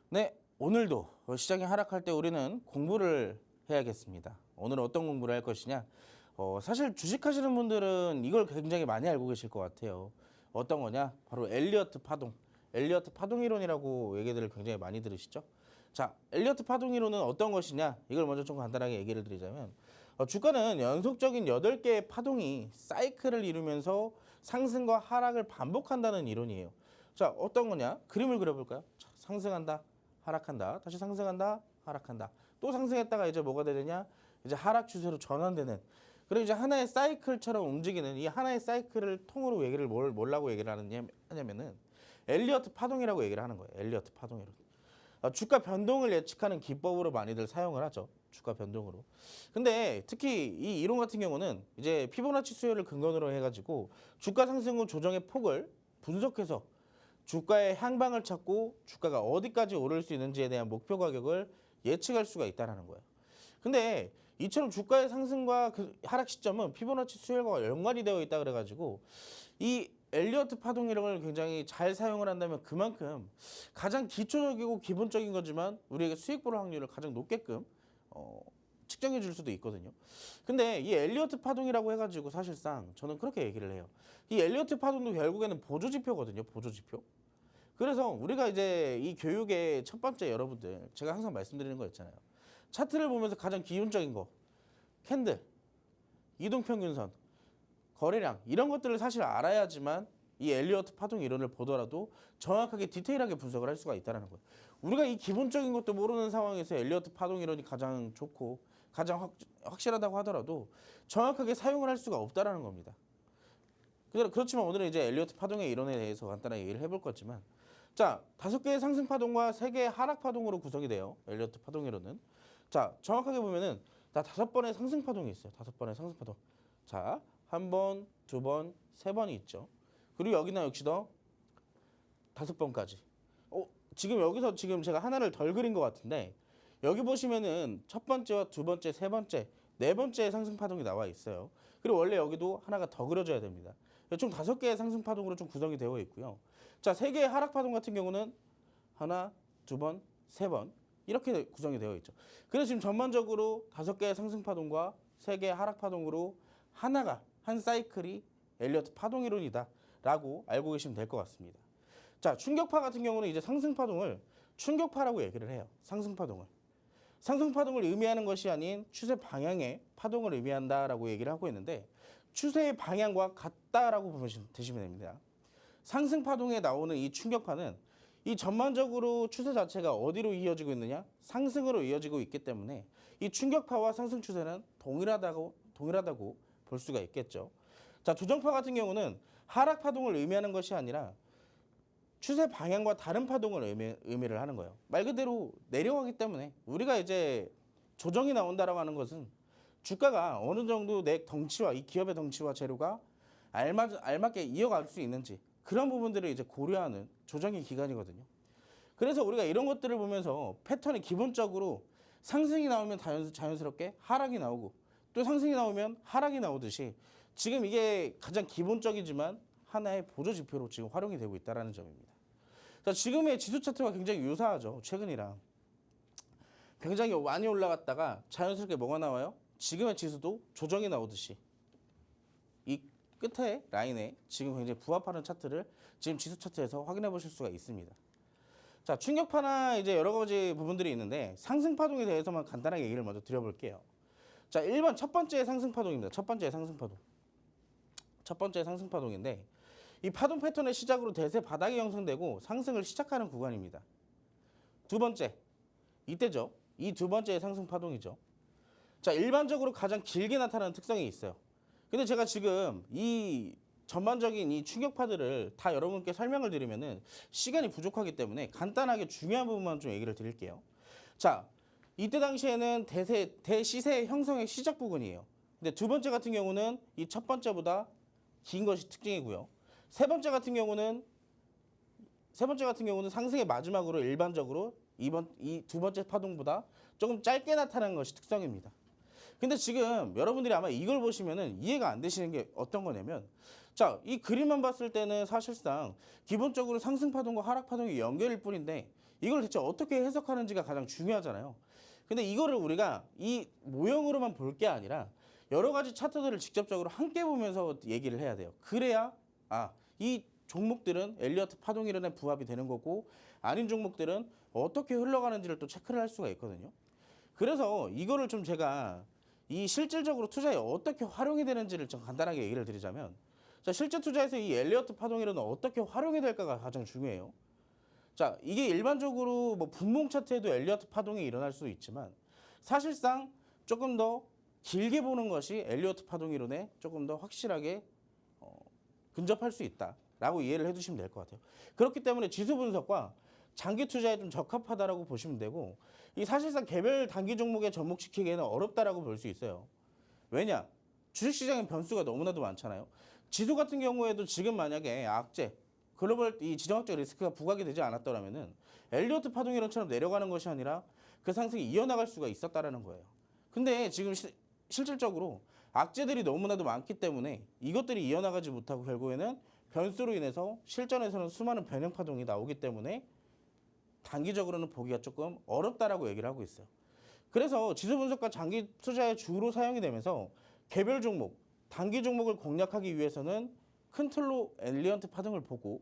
S2: 네, 오늘도 시장이 하락할 때 우리는 공부를 해야겠습니다. 오늘 어떤 공부를 할 것이냐? 사실 주식하시는 분들은 이걸 굉장히 많이 알고 계실 것 같아요. 어떤 거냐? 바로 엘리어트 파동. 엘리어트 파동 이론이라고 얘기들을 굉장히 많이 들으시죠? 자, 엘리어트 파동 이론은 어떤 것이냐? 이걸 먼저 좀 간단하게 얘기를 드리자면 주가는 연속적인 8개의 파동이 사이클을 이루면서 상승과 하락을 반복한다는 이론이에요. 자, 어떤 거냐? 그림을 그려볼까요? 자, 상승한다, 하락한다, 다시 상승한다, 하락한다. 또 상승했다가 이제 뭐가 되느냐? 이제 하락 추세로 전환되는. 그리고 이제 하나의 사이클처럼 움직이는 이 하나의 사이클을 통으로 얘기를 뭐라고 얘기를 하냐면은 엘리어트 파동이라고 얘기를 하는 거예요. 엘리어트 파동이론. 주가 변동을 예측하는 기법으로 많이들 사용을 하죠. 주가 변동으로. 근데 특히 이 이론 같은 경우는 이제 피보나치 수열을 근거로 해가지고 주가 상승 후 조정의 폭을 분석해서 주가의 향방을 찾고 주가가 어디까지 오를 수 있는지에 대한 목표 가격을 예측할 수가 있다는 거예요. 근데 이처럼 주가의 상승과 그 하락 시점은 피보나치 수열과 연관이 되어 있다 그래가지고 이 엘리어트 파동 이론을 굉장히 잘 사용을 한다면 그만큼 가장 기초적이고 기본적인 거지만 우리에게 수익 볼 확률을 가장 높게끔 측정해 줄 수도 있거든요. 근데 이 엘리어트 파동이라고 해가지고 사실상 저는 그렇게 얘기를 해요. 이 엘리어트 파동도 결국에는 보조지표거든요. 보조지표. 그래서 우리가 이제 이 교육의 첫 번째 여러분들 제가 항상 말씀드리는 거 있잖아요. 차트를 보면서 가장 기본적인 거 캔들, 이동평균선, 거래량 이런 것들을 사실 알아야지만 이 엘리어트 파동 이론을 보더라도 정확하게 디테일하게 분석을 할 수가 있다는 거예요. 우리가 이 기본적인 것도 모르는 상황에서 엘리어트 파동 이론이 가장 좋고 가장 확실하다고 하더라도 정확하게 사용을 할 수가 없다는 겁니다. 그렇지만 오늘은 이제 엘리어트 파동의 이론에 대해서 간단하게 얘기를 해볼 거지만 자, 5개의 상승 파동과 3개의 하락 파동으로 구성이 돼요. 엘리어트 파동 이론은. 자, 정확하게 보면은 다 5번의 상승 파동이 있어요. 5번의 상승 파동. 자, 1번, 2번, 3번이 있죠. 그리고 여기나 역시도 5번까지. 지금 여기서 지금 제가 하나를 덜 그린 것 같은데 여기 보시면은 첫 번째와 두 번째, 세 번째, 네 번째 상승 파동이 나와 있어요. 그리고 원래 여기도 하나가 더 그려져야 됩니다. 총 5개의 상승 파동으로 좀 구성이 되어 있고요. 자, 3개의 하락 파동 같은 경우는 하나, 2번, 3번 이렇게 구성이 되어 있죠. 그래서 지금 전반적으로 5개의 상승 파동과 3개의 하락 파동으로 하나가 한 사이클이 엘리어트 파동 이론이다라고 알고 계시면 될 것 같습니다. 자, 충격파 같은 경우는 이제 상승 파동을 충격파라고 얘기를 해요. 상승 파동을. 상승 파동을 의미하는 것이 아닌 추세 방향의 파동을 의미한다라고 얘기를 하고 있는데 추세의 방향과 같다라고 보시면 되시면 됩니다. 상승 파동에 나오는 이 충격파는 이 전반적으로 추세 자체가 어디로 이어지고 있느냐? 상승으로 이어지고 있기 때문에 이 충격파와 상승 추세는 동일하다고 볼 수가 있겠죠. 자, 조정파 같은 경우는 하락 파동을 의미하는 것이 아니라 추세 방향과 다른 파동을 의미를 하는 거예요. 말 그대로 내려가기 때문에 우리가 이제 조정이 나온다라고 하는 것은 주가가 어느 정도 내 덩치와 이 기업의 덩치와 재료가 알맞게 이어갈 수 있는지 그런 부분들을 이제 고려하는 조정의 기간이거든요. 그래서 우리가 이런 것들을 보면서 패턴이 기본적으로 상승이 나오면 자연스럽게 하락이 나오고 또 상승이 나오면 하락이 나오듯이 지금 이게 가장 기본적이지만 하나의 보조 지표로 지금 활용이 되고 있다는 점입니다. 자, 지금의 지수 차트가 굉장히 유사하죠. 최근이랑. 굉장히 많이 올라갔다가 자연스럽게 뭐가 나와요? 지금의 지수도 조정이 나오듯이 이 끝에 라인에 지금 굉장히 부합하는 차트를 지금 지수 차트에서 확인해 보실 수가 있습니다. 자, 충격파나 이제 여러 가지 부분들이 있는데 상승 파동에 대해서만 간단하게 얘기를 먼저 드려볼게요. 자, 1번 첫 번째 상승 파동입니다. 첫 번째 상승 파동인데 이 파동 패턴의 시작으로 대세 바닥이 형성되고 상승을 시작하는 구간입니다. 두 번째, 이때죠. 이 두 번째 상승 파동이죠. 자, 일반적으로 가장 길게 나타나는 특성이 있어요. 근데 제가 지금 이 전반적인 이 충격파들을 다 여러분께 설명을 드리면은 시간이 부족하기 때문에 간단하게 중요한 부분만 좀 얘기를 드릴게요. 자, 이때 당시에는 대시세 형성의 시작 부근이에요. 근데 두 번째 같은 경우는 이 첫 번째보다 긴 것이 특징이고요. 세 번째 같은 경우는 상승의 마지막으로 일반적으로 이 두 번째 파동보다 조금 짧게 나타나는 것이 특성입니다. 근데 지금 여러분들이 아마 이걸 보시면은 이해가 안 되시는 게 어떤 거냐면, 자, 이 그림만 봤을 때는 사실상 기본적으로 상승 파동과 하락 파동이 연결일 뿐인데 이걸 대체 어떻게 해석하는지가 가장 중요하잖아요. 근데 이거를 우리가 이 모형으로만 볼 게 아니라 여러 가지 차트들을 직접적으로 함께 보면서 얘기를 해야 돼요. 그래야 이 종목들은 엘리어트 파동 이론에 부합이 되는 거고 아닌 종목들은 어떻게 흘러가는지를 또 체크를 할 수가 있거든요. 그래서 이거를 좀 제가 이 실질적으로 투자에 어떻게 활용이 되는지를 좀 간단하게 얘기를 드리자면, 자, 실제 투자에서 이 엘리어트 파동 이론은 어떻게 활용이 될까가 가장 중요해요. 자, 이게 일반적으로 뭐 분봉 차트에도 엘리어트 파동이 일어날 수도 있지만 사실상 조금 더 길게 보는 것이 엘리어트 파동 이론에 조금 더 확실하게 근접할 수 있다라고 이해를 해두시면 될 것 같아요. 그렇기 때문에 지수 분석과 장기 투자에 좀 적합하다라고 보시면 되고, 이 사실상 개별 단기 종목에 접목시키기에는 어렵다라고 볼 수 있어요. 왜냐? 주식시장의 변수가 너무나도 많잖아요. 지수 같은 경우에도 지금 만약에 악재, 글로벌 이 지정학적 리스크가 부각이 되지 않았더라면은 엘리어트 파동 이론처럼 내려가는 것이 아니라 그 상승이 이어나갈 수가 있었다라는 거예요. 근데 지금 실질적으로 악재들이 너무나도 많기 때문에 이것들이 이어나가지 못하고 결국에는 변수로 인해서 실전에서는 수많은 변형 파동이 나오기 때문에 단기적으로는 보기가 조금 어렵다라고 얘기를 하고 있어요. 그래서 지수 분석과 장기 투자의 주로 사용이 되면서 개별 종목, 단기 종목을 공략하기 위해서는 큰 틀로 엘리어트 파동을 보고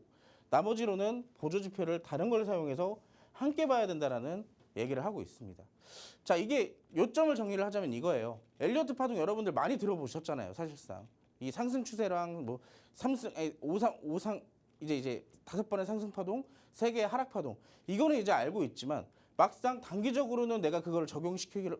S2: 나머지로는 보조 지표를 다른 걸 사용해서 함께 봐야 된다라는 얘기를 하고 있습니다. 자, 이게 요점을 정리를 하자면 이거예요. 엘리어트 파동 여러분들 많이 들어보셨잖아요. 사실상 이 상승 추세랑 뭐 오상 이제 5번의 상승 파동, 3개의 하락 파동, 이거는 이제 알고 있지만 막상 단기적으로는 내가 그걸 적용시키기를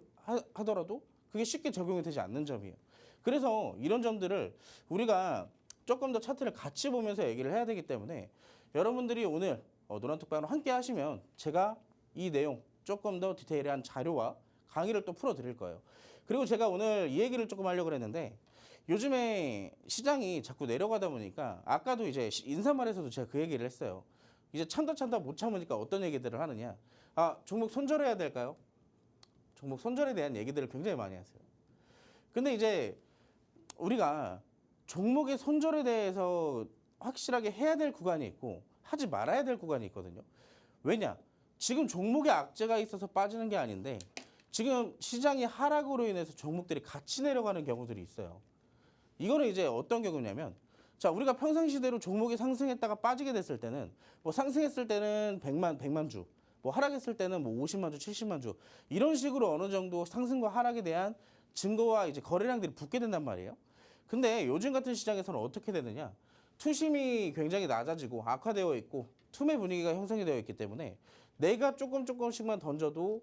S2: 하더라도 그게 쉽게 적용이 되지 않는 점이에요. 그래서 이런 점들을 우리가 조금 더 차트를 같이 보면서 얘기를 해야 되기 때문에 여러분들이 오늘 노란톡방으로 함께 하시면 제가 이 내용 조금 더 디테일한 자료와 강의를 또 풀어드릴 거예요. 그리고 제가 오늘 이 얘기를 조금 하려고 했는데 요즘에 시장이 자꾸 내려가다 보니까 아까도 이제 인사말에서도 제가 그 얘기를 했어요. 이제 참다 못 참으니까 어떤 얘기들을 하느냐. 종목 손절해야 될까요? 종목 손절에 대한 얘기들을 굉장히 많이 하세요. 근데 이제 우리가 종목의 손절에 대해서 확실하게 해야 될 구간이 있고 하지 말아야 될 구간이 있거든요. 왜냐? 지금 종목에 악재가 있어서 빠지는 게 아닌데 지금 시장이 하락으로 인해서 종목들이 같이 내려가는 경우들이 있어요. 이거는 이제 어떤 경우냐면, 자, 우리가 평상시대로 종목이 상승했다가 빠지게 됐을 때는 뭐 상승했을 때는 100만 주, 뭐 하락했을 때는 뭐 50만 주, 70만 주 이런 식으로 어느 정도 상승과 하락에 대한 증거와 이제 거래량들이 붙게 된단 말이에요. 근데 요즘 같은 시장에서는 어떻게 되느냐? 투심이 굉장히 낮아지고 악화되어 있고 투매 분위기가 형성이 되어 있기 때문에 내가 조금씩만 던져도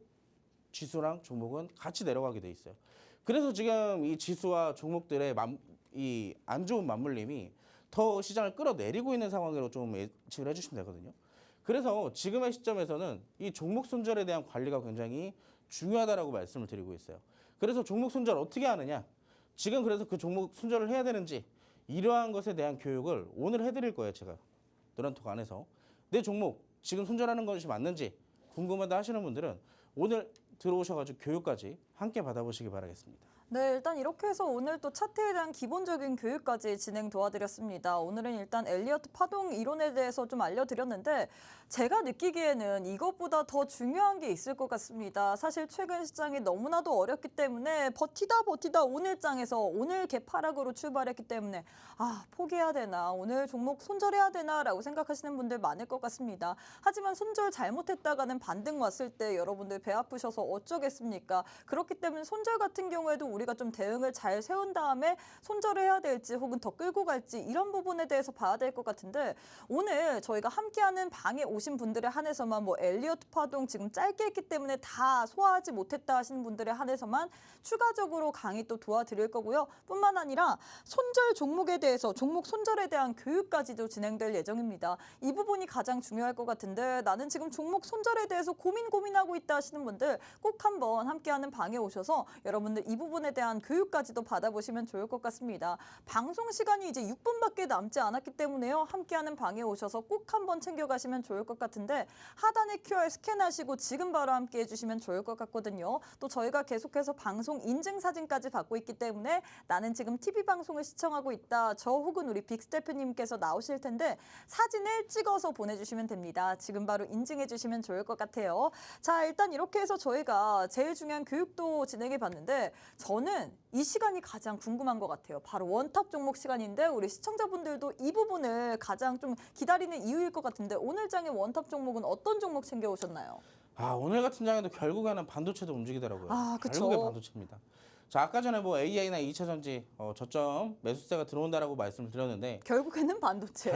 S2: 지수랑 종목은 같이 내려가게 돼 있어요. 그래서 지금 이 지수와 종목들의 이 안 좋은 맞물림이 더 시장을 끌어내리고 있는 상황으로 좀 예측을 해주시면 되거든요. 그래서 지금의 시점에서는 이 종목 손절에 대한 관리가 굉장히 중요하다라고 말씀을 드리고 있어요. 그래서 종목 손절 어떻게 하느냐? 지금 그래서 그 종목 손절을 해야 되는지 이러한 것에 대한 교육을 오늘 해드릴 거예요. 제가 노란톡 안에서 내 종목 지금 손절하는 것이 맞는지 궁금하다 하시는 분들은 오늘 들어오셔가지고 교육까지 함께 받아보시기 바라겠습니다.
S1: 네, 일단 이렇게 해서 오늘 또 차트에 대한 기본적인 교육까지 진행 도와드렸습니다. 오늘은 일단 엘리어트 파동 이론에 대해서 좀 알려드렸는데 제가 느끼기에는 이것보다 더 중요한 게 있을 것 같습니다. 사실 최근 시장이 너무나도 어렵기 때문에 버티다 오늘장에서 오늘 개파락으로 출발했기 때문에 포기해야 되나 오늘 종목 손절해야 되나라고 생각하시는 분들 많을 것 같습니다. 하지만 손절 잘못했다가는 반등 왔을 때 여러분들 배 아프셔서 어쩌겠습니까? 그렇기 때문에 손절 같은 경우에도 우리가 좀 대응을 잘 세운 다음에 손절을 해야 될지 혹은 더 끌고 갈지 이런 부분에 대해서 봐야 될 것 같은데 오늘 저희가 함께하는 방에 오신 분들에 한해서만 엘리어트 파동 지금 짧게 했기 때문에 다 소화하지 못했다 하시는 분들에 한해서만 추가적으로 강의 또 도와드릴 거고요. 뿐만 아니라 손절 종목에 대해서 종목 손절에 대한 교육까지도 진행될 예정입니다. 이 부분이 가장 중요할 것 같은데 나는 지금 종목 손절에 대해서 고민하고 있다 하시는 분들 꼭 한번 함께하는 방에 오셔서 여러분들 이 부분에 대한 교육까지도 받아보시면 좋을 것 같습니다. 방송 시간이 이제 6분밖에 남지 않았기 때문에요. 함께하는 방에 오셔서 꼭 한번 챙겨가시면 좋을 것 같은데 하단에 QR 스캔하시고 지금 바로 함께 해주시면 좋을 것 같거든요. 또 저희가 계속해서 방송 인증 사진까지 받고 있기 때문에 나는 지금 TV 방송을 시청하고 있다. 저 혹은 우리 빅스 대표님께서 나오실 텐데 사진을 찍어서 보내주시면 됩니다. 지금 바로 인증해 주시면 좋을 것 같아요. 자, 일단 이렇게 해서 저희가 제일 중요한 교육도 진행해 봤는데 저는 이 시간이 가장 궁금한 것 같아요. 바로 원탑 종목 시간인데 우리 시청자분들도 이 부분을 가장 좀 기다리는 이유일 것 같은데 오늘 장의 원탑 종목은 어떤 종목 챙겨오셨나요?
S2: 오늘 같은 장에도 결국에는 반도체도 움직이더라고요.
S1: 그쵸.
S2: 결국에 반도체입니다. 자, 아까 전에 AI나 2차전지 저점 매수세가 들어온다라고 말씀을 드렸는데
S1: 결국에는 반도체.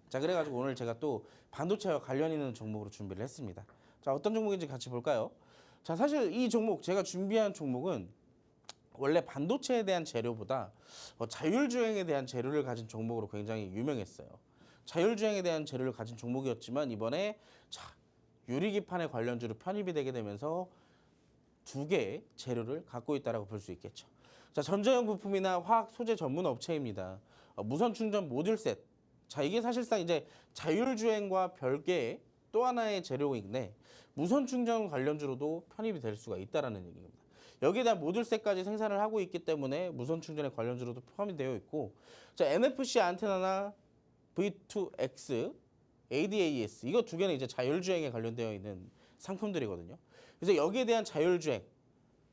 S2: 자, 그래가지고 오늘 제가 또 반도체와 관련 있는 종목으로 준비를 했습니다. 자, 어떤 종목인지 같이 볼까요? 자, 사실 이 종목 제가 준비한 종목은 원래 반도체에 대한 재료보다 자율주행에 대한 재료를 가진 종목으로 굉장히 유명했어요. 자율주행에 대한 재료를 가진 종목이었지만 이번에 유리기판의 관련주로 편입이 되게 되면서 두 개의 재료를 갖고 있다라고 볼 수 있겠죠. 자, 전자용 부품이나 화학 소재 전문 업체입니다. 무선 충전 모듈 셋. 자, 이게 사실상 이제 자율주행과 별개의 또 하나의 재료인데 무선 충전 관련주로도 편입이 될 수가 있다라는 얘기입니다. 여기에 대한 모듈셋까지 생산을 하고 있기 때문에 무선 충전의 관련주로도 포함이 되어 있고, 자, NFC 안테나나 V2X, ADAS 이거 두 개는 이제 자율주행에 관련되어 있는 상품들이거든요. 그래서 여기에 대한 자율주행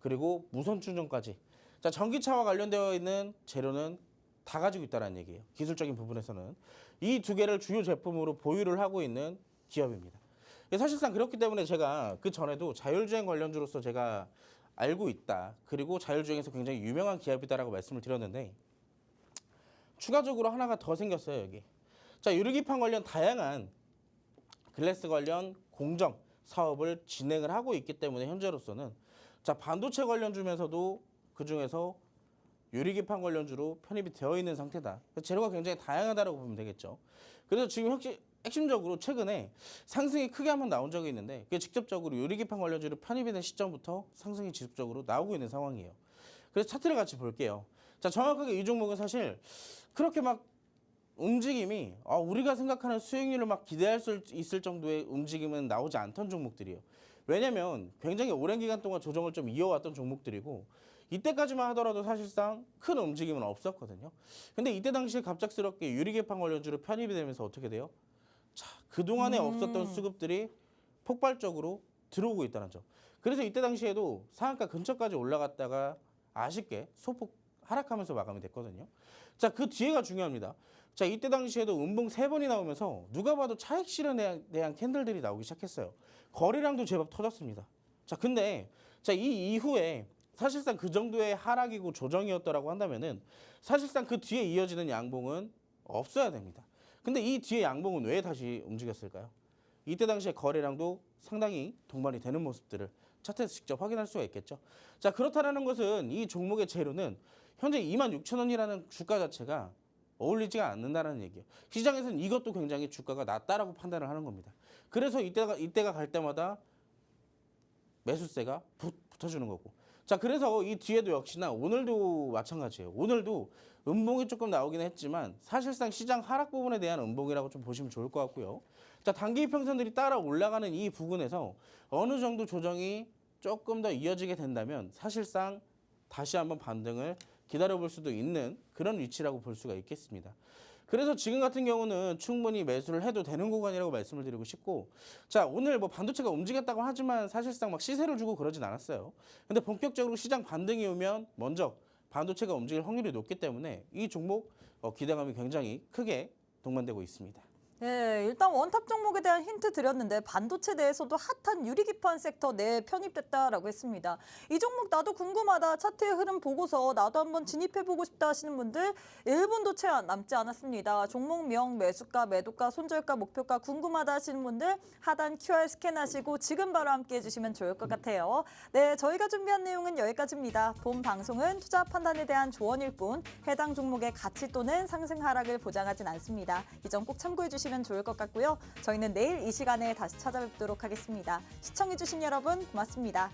S2: 그리고 무선 충전까지, 자, 전기차와 관련되어 있는 재료는 다 가지고 있다는 얘기예요. 기술적인 부분에서는 이 두 개를 주요 제품으로 보유를 하고 있는 기업입니다. 사실상 그렇기 때문에 제가 그 전에도 자율주행 관련주로서 제가 알고 있다. 그리고 자율주행에서 굉장히 유명한 기업이다라고 말씀을 드렸는데 추가적으로 하나가 더 생겼어요, 여기. 자, 유리기판 관련 다양한 글래스 관련 공정 사업을 진행을 하고 있기 때문에 현재로서는 자, 반도체 관련주면서도 그중에서 유리기판 관련주로 편입이 되어 있는 상태다. 재료가 굉장히 다양하다고 보면 되겠죠. 그래서 지금 핵심적으로 최근에 상승이 크게 한번 나온 적이 있는데 그게 직접적으로 유리기판 관련주로 편입이 된 시점부터 상승이 지속적으로 나오고 있는 상황이에요. 그래서 차트를 같이 볼게요. 자, 정확하게 이 종목은 사실 그렇게 막 움직임이 우리가 생각하는 수익률을 막 기대할 수 있을 정도의 움직임은 나오지 않던 종목들이에요. 왜냐면 굉장히 오랜 기간 동안 조정을 좀 이어왔던 종목들이고 이때까지만 하더라도 사실상 큰 움직임은 없었거든요. 근데 이때 당시에 갑작스럽게 유리기판 관련주로 편입이 되면서 어떻게 돼요? 자, 그동안에 없었던 수급들이 폭발적으로 들어오고 있다는 점. 그래서 이때 당시에도 상한가 근처까지 올라갔다가 아쉽게 소폭 하락하면서 마감이 됐거든요. 자, 그 뒤에가 중요합니다. 자, 이때 당시에도 음봉 3번이 나오면서 누가 봐도 차익 실현에 대한 캔들들이 나오기 시작했어요. 거래량도 제법 터졌습니다. 자, 근데 자, 이 이후에 사실상 그 정도의 하락이고 조정이었더라고 한다면은 사실상 그 뒤에 이어지는 양봉은 없어야 됩니다. 근데 이 뒤에 양봉은 왜 다시 움직였을까요? 이때 당시에 거래량도 상당히 동반이 되는 모습들을 차트에서 직접 확인할 수가 있겠죠. 자, 그렇다는 것은 이 종목의 재료는 현재 26,000원이라는 주가 자체가 어울리지가 않는다는 얘기예요. 시장에서는 이것도 굉장히 주가가 낮다라고 판단을 하는 겁니다. 그래서 이때가 갈 때마다 매수세가 붙어주는 거고. 자, 그래서 이 뒤에도 역시나 오늘도 마찬가지예요. 오늘도 음봉이 조금 나오긴 했지만 사실상 시장 하락 부분에 대한 음봉이라고 좀 보시면 좋을 것 같고요. 자, 단기 이평선들이 따라 올라가는 이 부분에서 어느 정도 조정이 조금 더 이어지게 된다면 사실상 다시 한번 반등을 기다려볼 수도 있는 그런 위치라고 볼 수가 있겠습니다. 그래서 지금 같은 경우는 충분히 매수를 해도 되는 구간이라고 말씀을 드리고 싶고, 자, 오늘 뭐 반도체가 움직였다고 하지만 사실상 막 시세를 주고 그러진 않았어요. 근데 본격적으로 시장 반등이 오면 먼저 반도체가 움직일 확률이 높기 때문에 이 종목 기대감이 굉장히 크게 동반되고 있습니다.
S1: 네, 일단 원탑 종목에 대한 힌트 드렸는데 반도체 내에서도 핫한 유리기판 섹터 내에 편입됐다라고 했습니다. 이 종목 나도 궁금하다, 차트의 흐름 보고서 나도 한번 진입해보고 싶다 하시는 분들 1분도 채 남지 않았습니다. 종목명, 매수가, 매도가, 손절가, 목표가 궁금하다 하시는 분들 하단 QR 스캔하시고 지금 바로 함께 해주시면 좋을 것 같아요. 네, 저희가 준비한 내용은 여기까지입니다. 본 방송은 투자 판단에 대한 조언일 뿐 해당 종목의 가치 또는 상승 하락을 보장하진 않습니다. 이 점 꼭 참고해 주시면 좋을 것 같고요. 저희는 내일 이 시간에 다시 찾아뵙도록 하겠습니다. 시청해주신 여러분 고맙습니다.